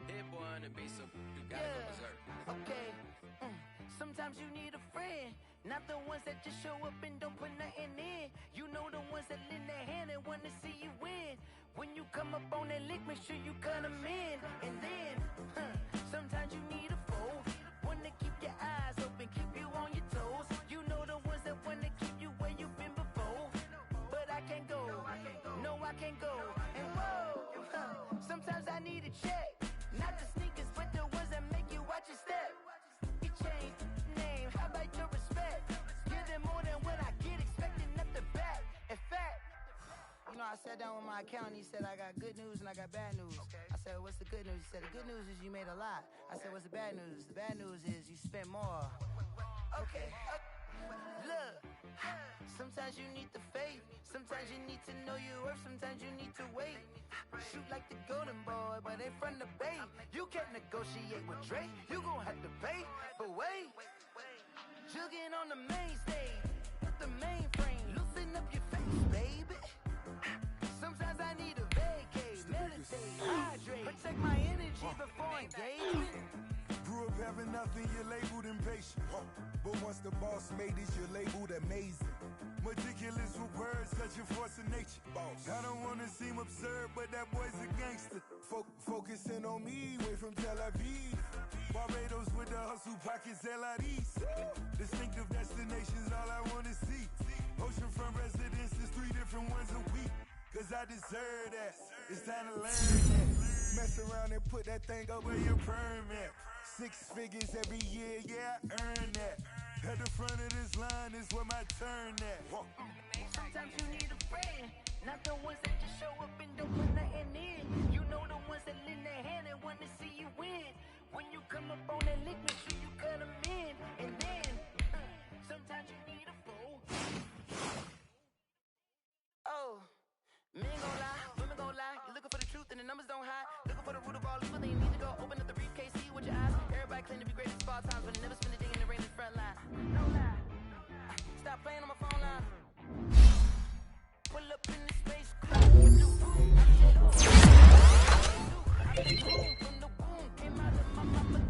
Hit boy on the beat, so you gotta go berserk. Okay. Sometimes you need a friend, not the ones that just show up and don't put nothing in. You know the ones that lend their hand and want to see you win. When you come up on that lick, make sure you cut them in. And then, sometimes you need a foe, one to keep your eyes open, keep you on your toes. You know the ones that want to keep you where you've been before. But I can't go, no I can't go. And whoa, sometimes I need a check. Not the sneakers, but the ones that make you watch your step. You change name, how about your respect? Give them more than what I get, expecting nothing back. In fact, you know, I sat down with my accountant, he said I got good news and I got bad news. I said, what's the good news? He said, the good news is you made a lot. I said, what's the bad news? The bad news is you spent more. Okay. Look, sometimes you need the faith, sometimes you need to know your worth, sometimes you need to wait. Shoot like the golden boy, but ain't from the bay. You can't negotiate with Drake, you gon' have to pay. But wait, jugging on the main stage, the mainframe, loosen up your face, baby. Sometimes I need a vacate, meditate, hydrate, protect my energy before engagement. Grew up having nothing, you're labeled and paid destination. But once the boss made it, you're labeled amazing. Meticulous with words, such a force of nature. Boss. I don't wanna seem absurd, but that boy's a gangster. Focusing on me, way from Tel Aviv. Barbados with the hustle pockets, LIDs. Distinctive destinations, all I wanna see. Oceanfront residences, 3 different ones a week. Cause I deserve that. It's time to learn that. Mess around and put that thing up where your permit. 6 figures every year, yeah, I earn that. At the front of this line is where my turn at. Sometimes you need a friend, not the ones that just show up and don't put nothing in. You know the ones that lend their hand and want to see you win. When you come up on that lick, make sure you cut them in. And then, sometimes you need a fool. Oh, men gon' lie, women gon' lie. You're looking for the truth and the numbers don't hide. Looking for the root of all evil, then you need to go open up the briefcase, see with your eyes. Everybody claim to be greatest of all times, but they never spend a day in the rain in the front line. No lie. Stop playing on my phone line. Pull up in the space cool. From the womb, came out of my mama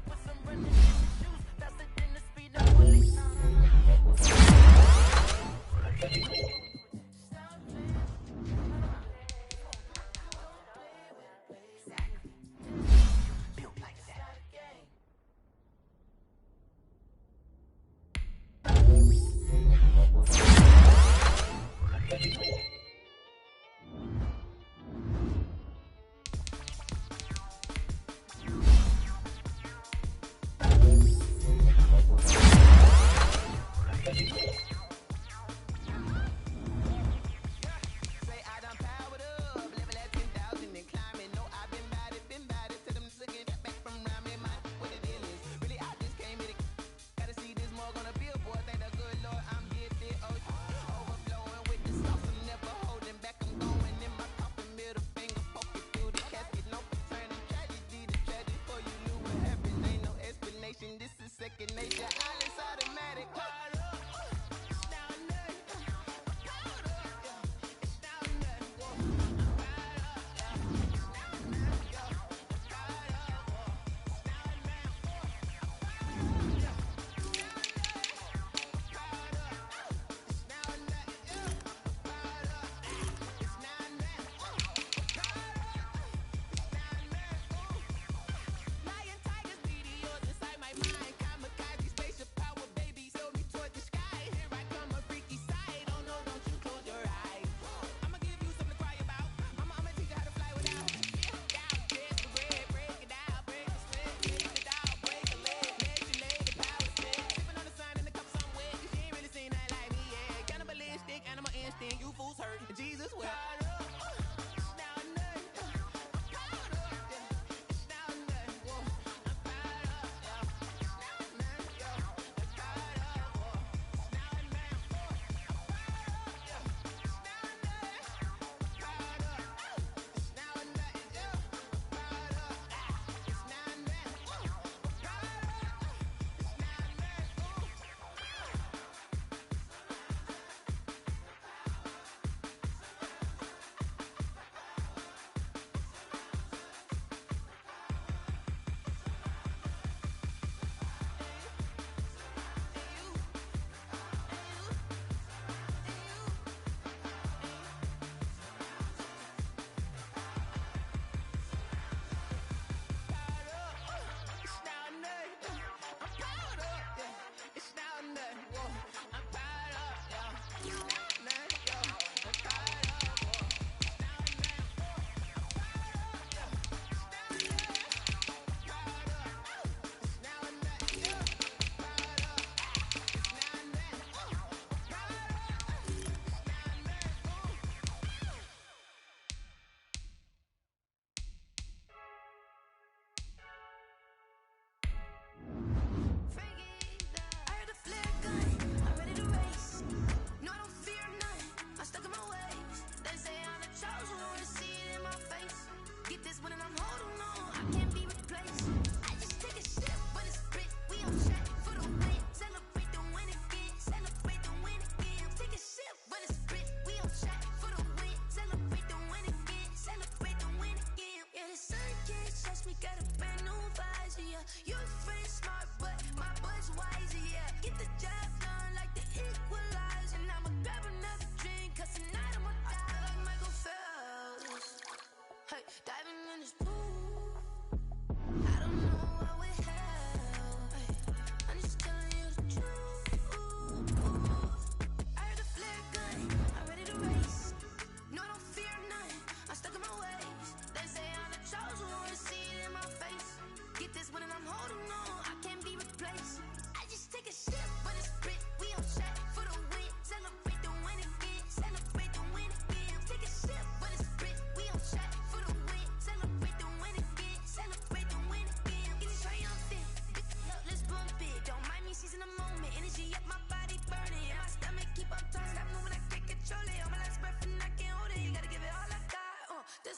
with some running in the shoes, faster than the speed of bullets.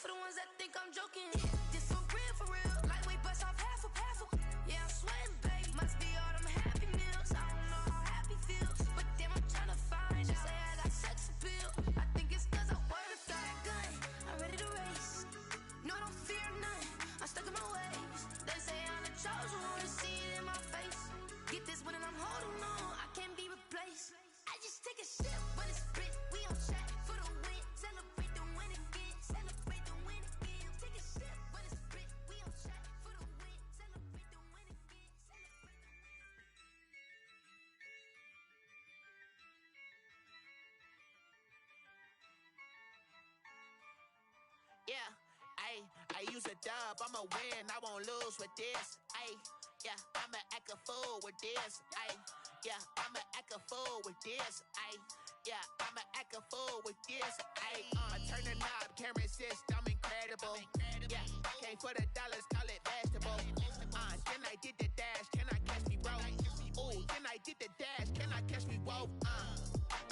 for the ones that think I'm joking. This for real. Lightweight bust off half a. Yeah, I'm sweating, babe. Must be all them happy meals. I don't know how happy feels, but damn, I'm tryna find out. Say I got sex appeal. I think it's 'cause I work that gun. I'm ready to race. No, I don't fear none. I'm stuck in my ways. They say I'm the chosen one. See it in my face. Get this one and I'm holding on. I can't be replaced. I just take a sip, but it's split. We on chat for the win. Celebrate the win again. Celebrate the win again. Take a sip, but it's split. We on chat for the win. Celebrate the win again. Yeah, I use a dub, I'ma win, I won't lose with this. Yeah, I'ma act a fool with this. Yeah, I'ma act a fool with this. Yeah, I'ma act a fool with this. I turn the knob, can't resist, I'm incredible. Yeah, came for the dollars, call it vegetable. Then I did the dash, can I catch me, bro? Ooh, then I did the dash, can I catch me, bro?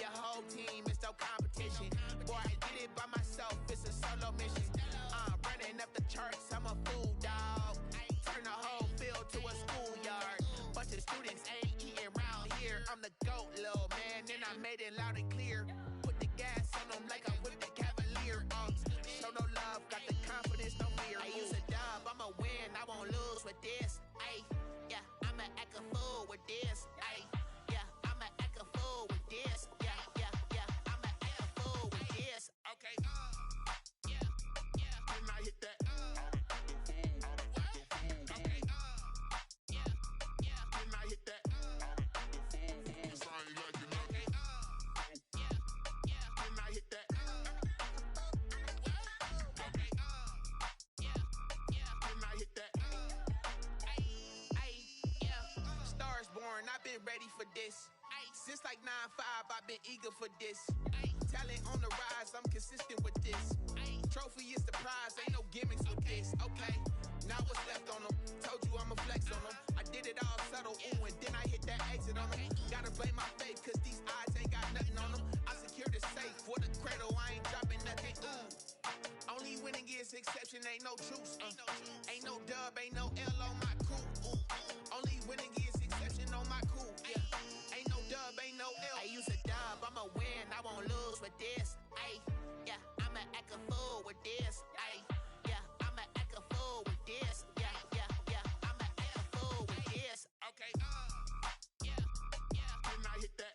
Your whole team is no competition. Boy, I did it by myself, it's a solo mission. Running up the charts, I'm a fool, dog. Turn the whole field to a schoolyard. Bunch of students ain't eating round here. I'm the GOAT, little man, and I made it loud and clear. Put the gas on them like I'm with the Cavalier. Show no love, got the confidence, no fear. I use a dub, I'ma win, I won't lose with this. Yeah, I'ma act a fool with this. Yeah, I'ma act a fool with this. Yeah, I'ma act a fool with this. Okay, then I hit that. Okay, then I hit that. Sorry, like you know. Okay, then I hit that. Okay, then I hit that. Yeah, stars born, I've been ready for this. Since like 9-5, I've been eager for this. Talent on the rise, I'm consistent with this. Trophy is the prize, ain't no gimmicks with this. Okay, now what's left on them? Told you I'ma flex on them. I did it all subtle, ooh, and then I hit that exit on them. Gotta blame my faith, cause these eyes ain't got nothing on them. I secured the safe for the cradle, I ain't dropping nothing, ooh. Only winning is exception, ain't no truce. Ain't no dub, ain't no L on my crew. Only winning is exception on my crew. Yeah, ain't no dub, ain't no L. I use a dub, I'ma win, I won't lose with this. Yeah, I'ma act a fool with this. Yeah, I'ma act a fool with this. Yeah, I'ma act a fool with this. Okay, then I hit that.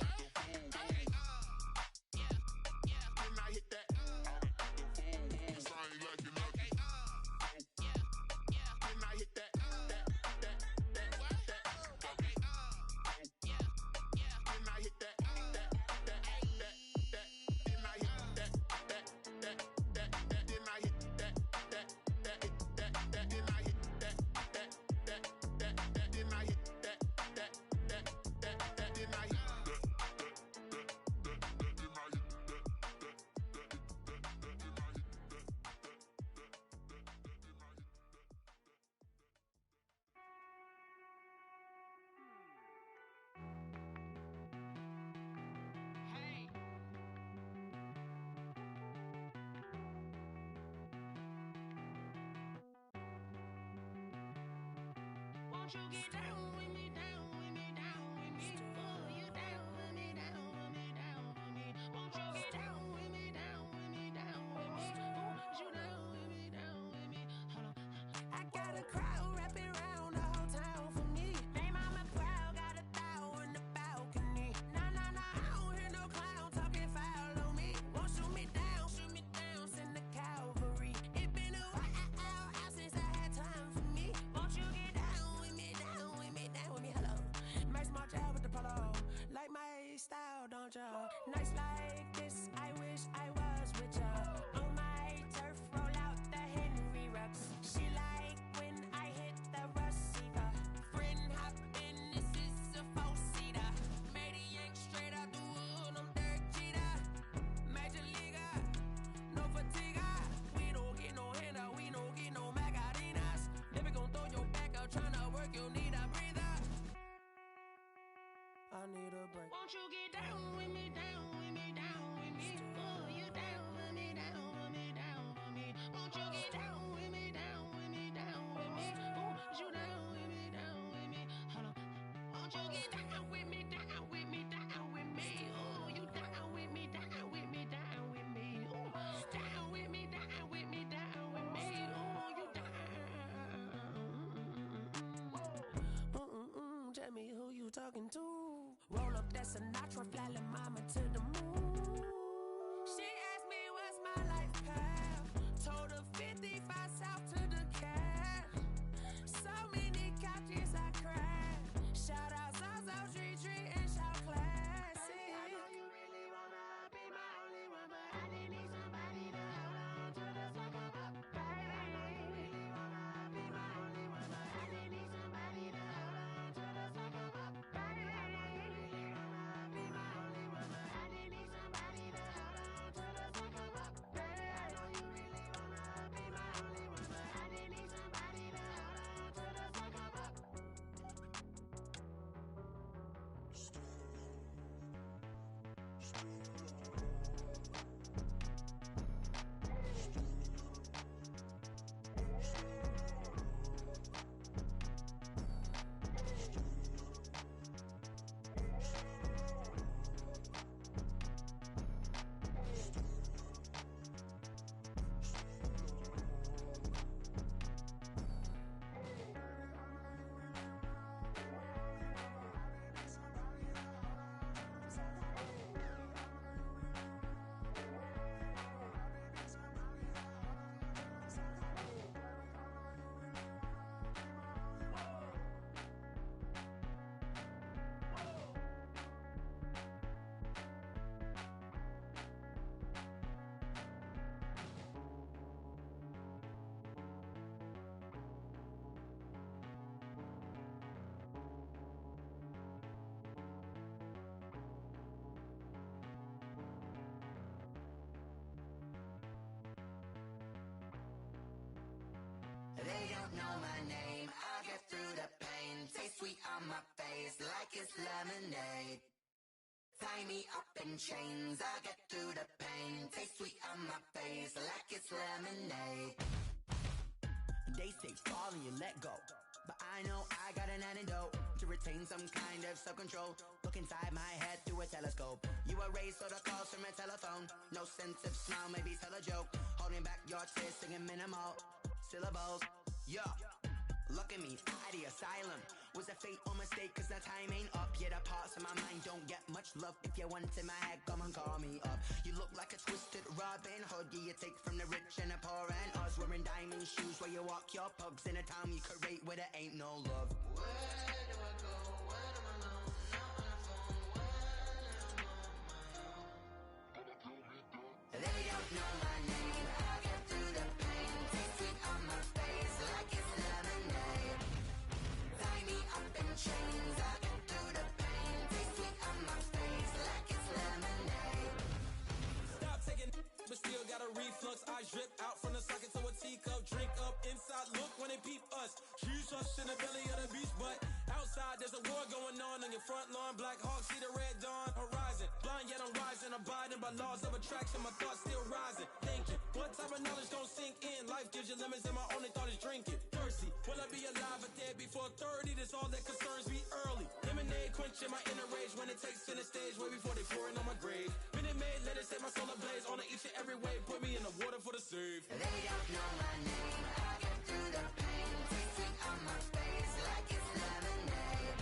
Okay, then I hit that. Sorry, like you know. Okay, then I hit that. Okay, then I hit that. Won't you get down with me, down with me, down with me? Oh, you down with me, down with me, down with me. Won't you get down with me, down with me, down with me? Oh, you down with me, down with me? Hold on. I got a crowd wrapping around the whole town for me. They mama proud, got a thou in the balcony. Nah, I don't hear no clown talking foul on me. Won't shoot me down, send the cavalry. It been a while since I had time for me. Won't you get down with me, down with me, won't you get down with me, down with me, down with me? Ooh, you down with me, down with me, down with me. Ooh, down with me, down with me, down with me. Ooh, you down. Tell me who you talking to. Roll up that Sinatra, fly la mama to the moon. She asked me what's my life path. Told her 55 south to the cat. So many couches I cried. Shout out Zazo, Tree, and shout classic. I know you really wanna be my only one, but I didn't need somebody to hold on to the sucker up, baby. I know you really wanna be my only one, but I didn't need somebody to hold on to the sucker up, baby. I know you really wanna be my only one, but I didn't need somebody to hold on to the sucker up, baby. I know you really wanna be my only one, but I didn't need somebody to hold on to the sucker up. They don't know my name, I'll get through the pain. Taste sweet on my face like it's lemonade. Tie me up in chains, I'll get through the pain. Taste sweet on my face like it's lemonade. They say fall and you let go, but I know I got an antidote to retain some kind of self-control. Look inside my head through a telescope. You erase all the calls from a telephone. No sense of smile, maybe tell a joke. Holding back your tears, singing minimal syllables. Yeah, look at me, at the asylum. Was a fate or mistake, cause the time ain't up. Yeah, the parts of my mind don't get much love. If you want in my head, come and call me up. You look like a twisted Robin Hood. Yeah, you take from the rich and the poor and us. Wearing diamond shoes where you walk your pugs in a town you create where there ain't no love. Where do I go? When am I alone? Not on the phone. When I'm on my own. They don't know my name. I'll get through the pain. Taste sweet on my face like it's lemonade. Tie me up in chains. I'll get through the pain. Taste sweet on my face like it's lemonade. Stop taking but still got a reflux. I drip out from the socket to a teacup. Drink up inside, look when they peep us. Shoes us in the belly of the beach, but outside there's a war going on your front lawn. Black Hawk, see the red dawn horizon. Blind yet I'm rising, abiding by laws of attraction. My thoughts still rising. Thinking, what type of knowledge don't sink in? Life gives you limits and my only thought is drinking. Thirsty, will I be alive or dead before 30? That's all that concerns me early. Lemonade quenching my inner rage when it takes center stage way before they pour it on my grave. Minute Maid, let it set my soul ablaze on each and every way. Put me in the water for the save. They don't know my name. I'll get through the pain. Taste sweet on my face like it's lemonade.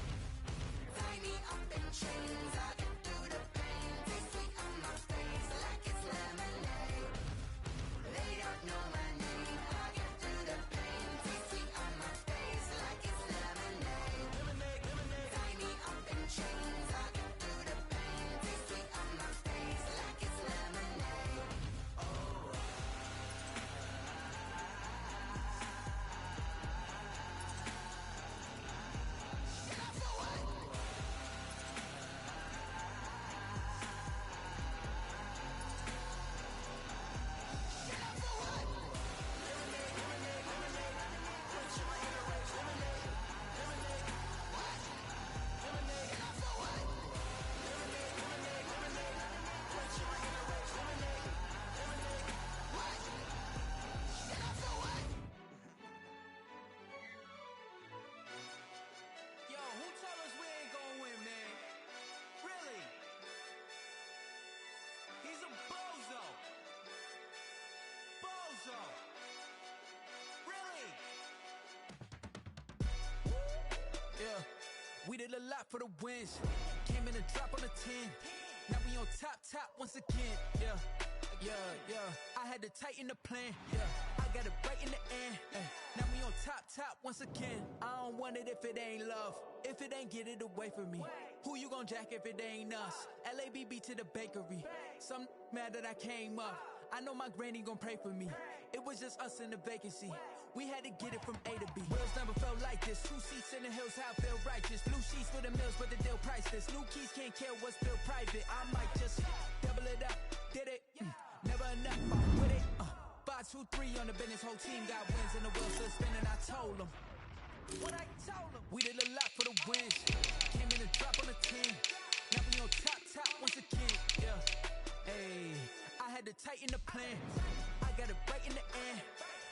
Tie me up in chains. I'll get through the pain. Taste sweet on my face like it's lemonade. They don't know my name. I'll get through the pain. Taste sweet on my face like it's lemonade. Tie me up in chains. I'll get through the pain. Taste sweet on my face like it's lemonade. Oh. so. Really? Yeah, we did a lot for the wins. Came in a drop on a 10. Now we on top once again. Yeah. I had to tighten the plan. Yeah, I got it right in the end. Now we on top once again. I don't want it if it ain't love. If it ain't, get it away from me. Who you gon' jack if it ain't us? LABB to the bakery. Some mad that I came up. I know my granny gon' pray for me. It was just us in the vacancy. We had to get it from A to B. Wheels never felt like this. 2 seats in the hills, how I feel righteous. Blue sheets for the mills, but the deal priceless. New keys can't care what's still private. I might just double it up. Did it? Never enough. I'm with it. 5, 2, 3 on the business. Whole team got wins and the wheels still spinning. I told them. What I told them. We did a lot for the wins. Came in a drop on a 10. Now we on top once again. Yeah. Hey, I had to tighten the plan. I got it right in the end.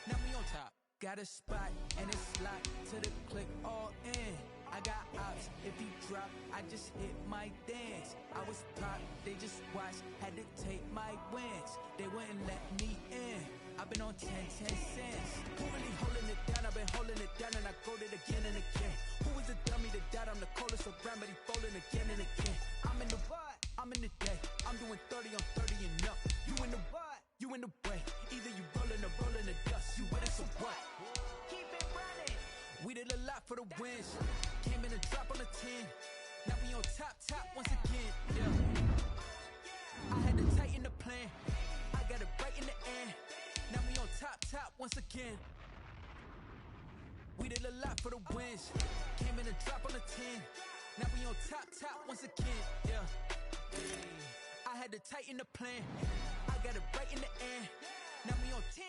Now we on top. Got a spot and it's locked to the click all in. I got ops, if he drop, I just hit my dance. I was top, they just watched, had to take my wins. They wouldn't let me in. I've been on 10 cents. Who really holding it down? I've been holding it down and I go it again and again. Who was the dummy that died? I'm the coldest around, but he folding again and again. I'm in the what? I'm in the day. I'm doing 30 on 30 and up. You in the what? You in the way. Either you rolling or rolling the dust. You with us or what? Keep it running. We did a lot for the wins. Came in a drop on a 10. Now we on top once again. Yeah. I had to tighten the plan. I got it right in the end. Now we on top once again. We did a lot for the wins. Came in a drop on a 10. Now we on top once again. Yeah. I had to tighten the plan. I got it right in the end. Now we on 10.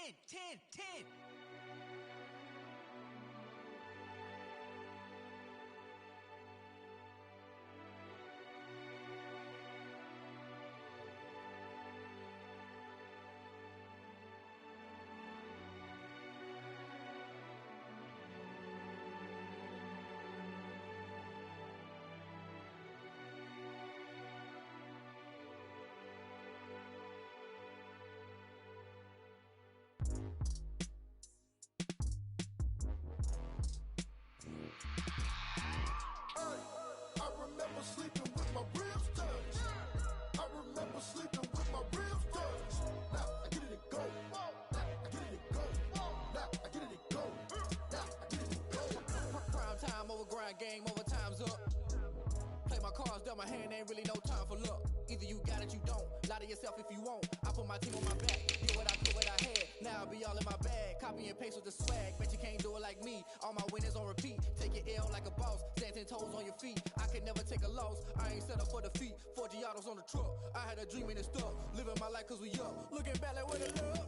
I remember sleeping with my ribs touched. I remember sleeping with my ribs touched. Now I get it go. Now I get it go. Now I get it go. Now I get it go. Prime time over grind game, over time's up. Play my cards, dealt my hand, ain't really no time for luck. Either you got it, you don't. Lie to yourself if you won't. I put my team on my back. Did what I put what I had. Now I be all in my bag. Copy and paste with the swag. Bet you can't do it like me. All my winners on repeat. Take your L like a boss. Stand 10 toes on your feet. I can never take a loss. I ain't set up for defeat. 4 Giottos on the truck. I had a dream and it stuck. Living my life cause we up. Looking back like where the love.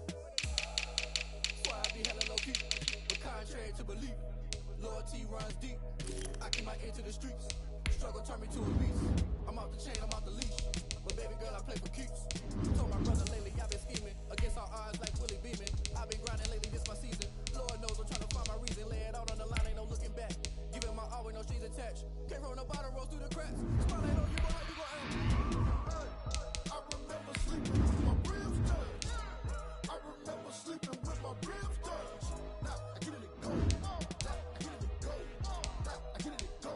Swear I be hella low key. But contrary to belief, loyalty runs deep. I keep my ear to the streets. Struggle turn me to a beast. I'm off the chain, I'm off the leash. But baby girl, I play for keeps. Told my brother lately, I've been scheming. Against all odds like Willie Beeman. I've been grinding lately, this my season. Lord knows I'm trying to find my reason. Lay it out on the line, ain't no looking back. Giving my all with no strings attached. Came from the bottom, rose through the cracks. Spotlight on you, boy, how you gon' act? I remember sleeping with my ribs touched. I remember sleeping with my ribs touched. Now I get it go. Now I get it go. Now I get it go.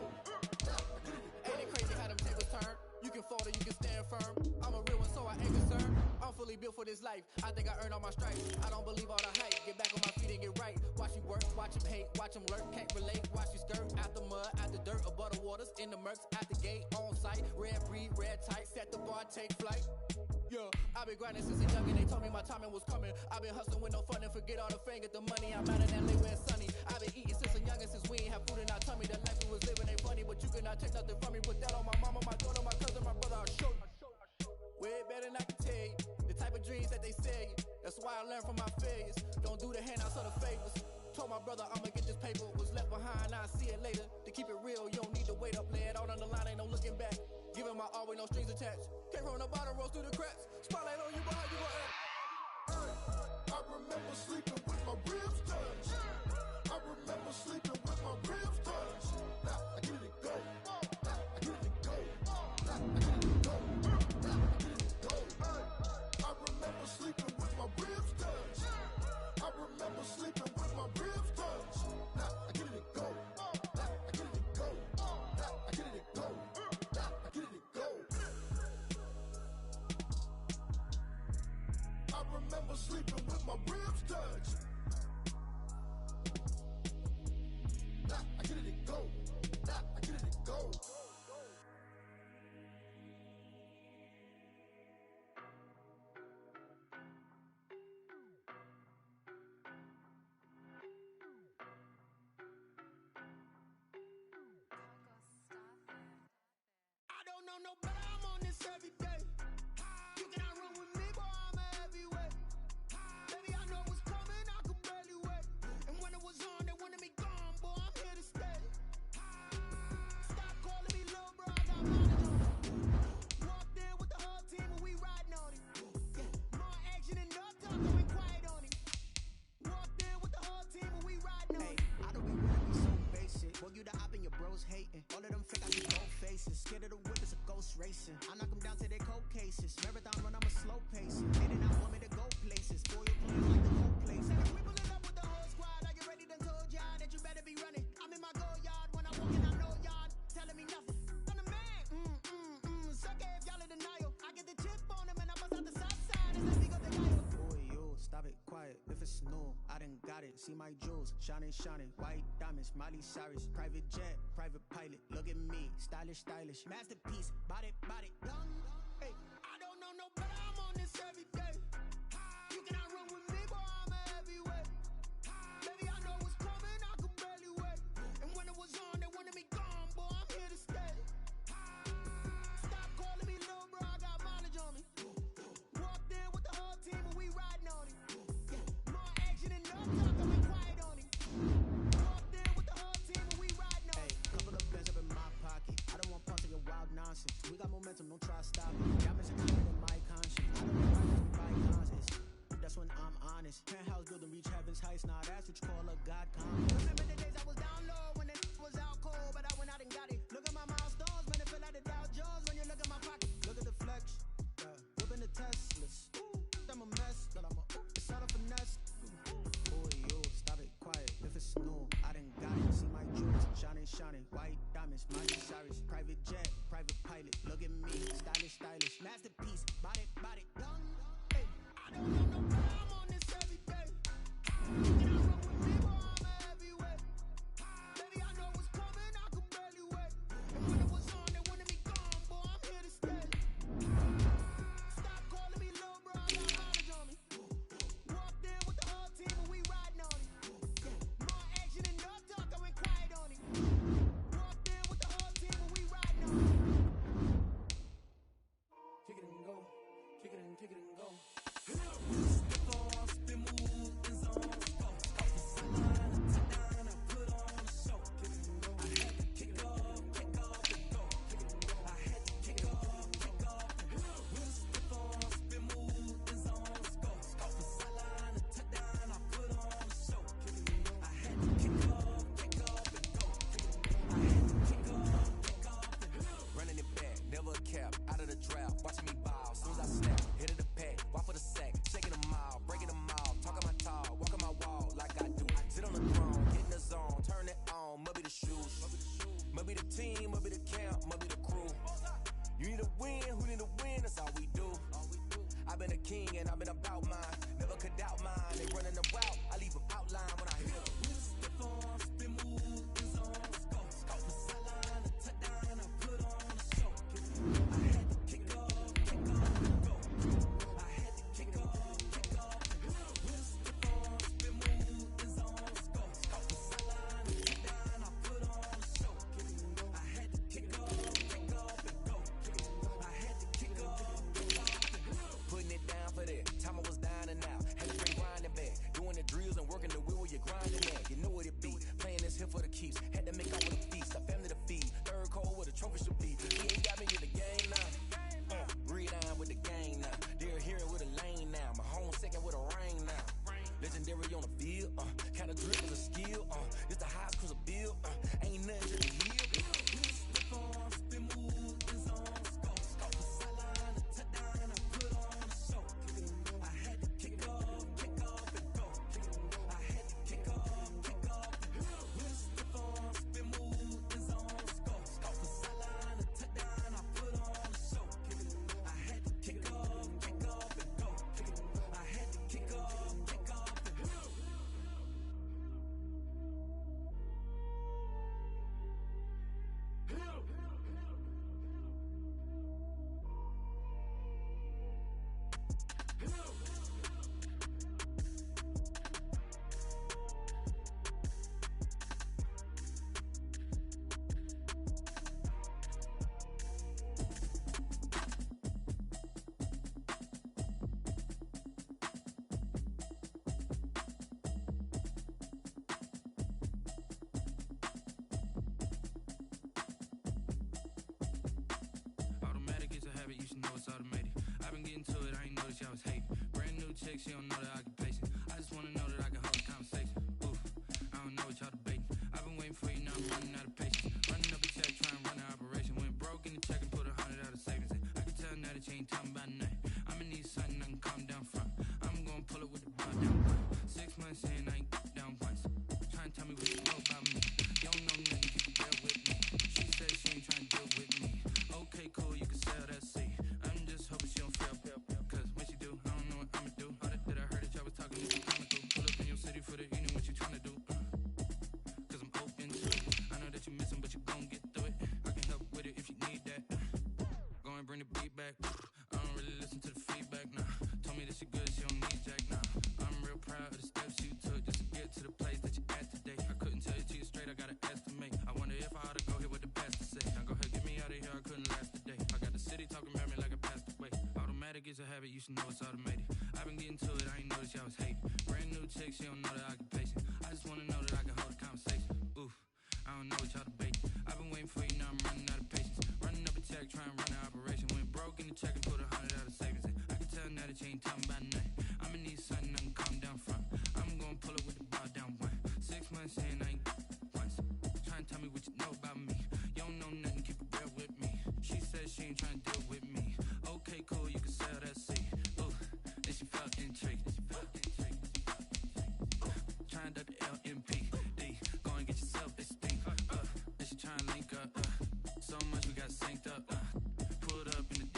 Now I get it go. Ain't it crazy how them tables turn? You can fall or you can stand firm. I'm a real one, so I ain't concerned. I'm fully built for this life. I think I earned all my stripes. I don't believe all the hype. Get back on my feet and get right. Watch you work, watch him hate, watch him lurk. Can't relate, watch you skirt. Out the mud, out the dirt, above the waters, in the murks, out the gate, on site. Red breed, red tight, set the bar, take flight. Yeah, I've been grinding since a youngin'. They told me my timing was coming. I've been hustling with no fun and forget all the fame, get the money. I'm out of LA where it's sunny. I've been eating since a youngin', since we ain't have food in our tummy. The life we was living ain't funny, but you cannot take nothing from me. Put that on my mama, my daughter, my cousin, my brother, I'll show you. Way better than I can tell you. The type of dreams that they sell you. That's why I learned from my failures. Don't do the handouts or the favors. Told my brother I'ma get this paper. Was left behind, I'll see it later. To keep it real, you don't need to wait up. Lay it out on the line, ain't no looking back. Giving my all with no strings attached. Came from the bottom, rose through the cracks. Spotlight on you, boy, how you gon' act? I remember sleeping with my ribs touched. I remember sleeping with my ribs touched. Now I get it go. Now I get it go. Now I get it go. Now I get it go. I remember sleeping with my ribs touched. quiet. If it's new, I done got it. See my jewels, shining, shining. White diamonds, Miley Cyrus. Private jet, private pilot. Look at me, stylish, stylish. Masterpiece, body, body. Young, hey, I don't know no better. I'm on this every day. You cannot run with me, boy, I'm a heavyweight. Baby, I know what's coming, I could barely wait. And when it was on, they wanted me gone, boy, I'm here to stay. Stop calling me little bro, I got mileage on me. Walked in with the whole team and we riding on it. Yeah, more action and no talk, I went quiet on it. Walked in with the whole team and we riding on it. Hey, couple of bands up in my pocket. I don't want parts of your wild nonsense. We got momentum, don't try to stop it. Diamonds are in my conscience. I don't know why you buy conscious. That's when I'm honest. Penthouse building reach heaven's heights. Now that's what you call a God comment. Remember the days I was down low when it was out cold, but I went out and got it. Look at my milestones, man, it feel like the Dow Jones when you look at my pocket. Look at the flex, whipping the Teslas. I'm a mess, but I'm a it's all a finesse. Boy, yo, stop it, quiet. If it's new, I done got it. See my jewels, shining, shining. White diamonds, Miley Cyrus. Private jet, private pilot. Look at me, stylish, stylish. Masterpiece, body, body. Young, hey, I don't know no better. I'm on this every day. You cannot run with me, boy, I'm a heavyweight. Baby, I know what's coming, I could barely wait. And when it was on, they wanted me gone, boy, I'm here to stay. Stop calling me little bro, I got mileage on me. Walked in with the whole team and we riding on it. More action and no talk, I went quiet on it. Walked in with the whole team and we riding on it. Kick it and go, kick it and kick it and go. Step off, spin, move, and zone, go. Off the sideline, top down, I put on a show. Kick it and go. I had to kick off, and go. Kick it and go. I had to kick off, and go. Step off, spin, move, and zone, go. Off the sideline, top down, I put on a show. Kick it and go. I had to kick off, and go. I had to kick off, and go. Running it back, never a cap, out of the draft, watching me ball. Soon as I snap, hit of the pack, walk for the sack, shaking them all, breaking them all, talking my talk, walking my wall like I do. Sit on the throne, get in the zone, turn it on, must be the shoes, must be the team, must be the camp, must be the crew. You need to win, who need to win, that's all we do. I've been a king and I've been about mine, never could doubt mine. They running the route, I leave them outline when I hit them. Step on, spin, move, and zone, go. Off the sideline, top down, I put on a show. I had to kick off, and go. I had to kick off, and go. Step on, spin, move, and zone, go. Off the sideline, top down, I put on a show. I had to kick off, and go. I had to kick off, and go. Putting it down for that. Time I was down and out. Had to bring grinding back. Doing the drills and working the wheel where you're grinding at. You know what it be. Playing this here for the keeps. Had to make out with a feast. A family to feed. Third cold where the trophy should be. He ain't got me in the game now. Read on with the game now. They're here with a lane now. My home second with a ring now. Legendary on the field. Kind of drip is a skill. It's the highest cruiser bill. Ain't nothing to the hill. Step on, spin, move, and zone, go. Off the sideline, top down, I put on a show. I had to kick off, and go. I had to kick off, and go. Step on, spin, move, and zone, go. Off the sideline, top down, I put on a show. I had to kick off, and go. I had to kick off, and go. Automatic is a habit, you should know it's automated. I've been getting to it, I ain't noticed y'all was hating. Brand new chick, she don't know that I can pace it. I just wanna know that I can hold a conversation. Oof, I don't know what y'all debating. I've been waiting for you, now I'm running out of patience. Running up a check, trying to run an operation. Went broke in the check and put 100 out of savings in. I can tell now that you ain't talking about nothing. I'ma need something I can calm down from. I'm gonna pull it with the bar down. 6 months in, I ain't down once. Trying to tell me what you know about me. You don't know nothing, you can bear with me. She said she ain't trying to deal with me. Okay, cool, you can sell that seat. I'm just hoping she don't fail. Cause when she do, I don't know what I'ma do. All that I heard that y'all was you should know it's automated. I've been getting to it, I ain't noticed y'all was hating. Brand new chick, she don't know the occupation. I just wanna know that I can hold a conversation. Oof, I don't know what y'all debating. I've been waiting for you, now I'm running out of patience. Running up a check, trying to run an operation. Went broke in the check and put 100 out of savings in. I can tell now that you ain't talking about nothing. I'ma need something I can calm down from. I'm gonna pull up with the bar down one. 6 months in, I ain't once. Trying to tell me what you know about me. You don't know nothing, keep it real with me. She said she ain't trying to deal with me. Okay, cool, you can sell that seat. Ooh, then she felt intrigued. Trying to duck the LMPD. Go and get yourself esteem. Then she trying to link up. So much we got synced up. Pulled up in the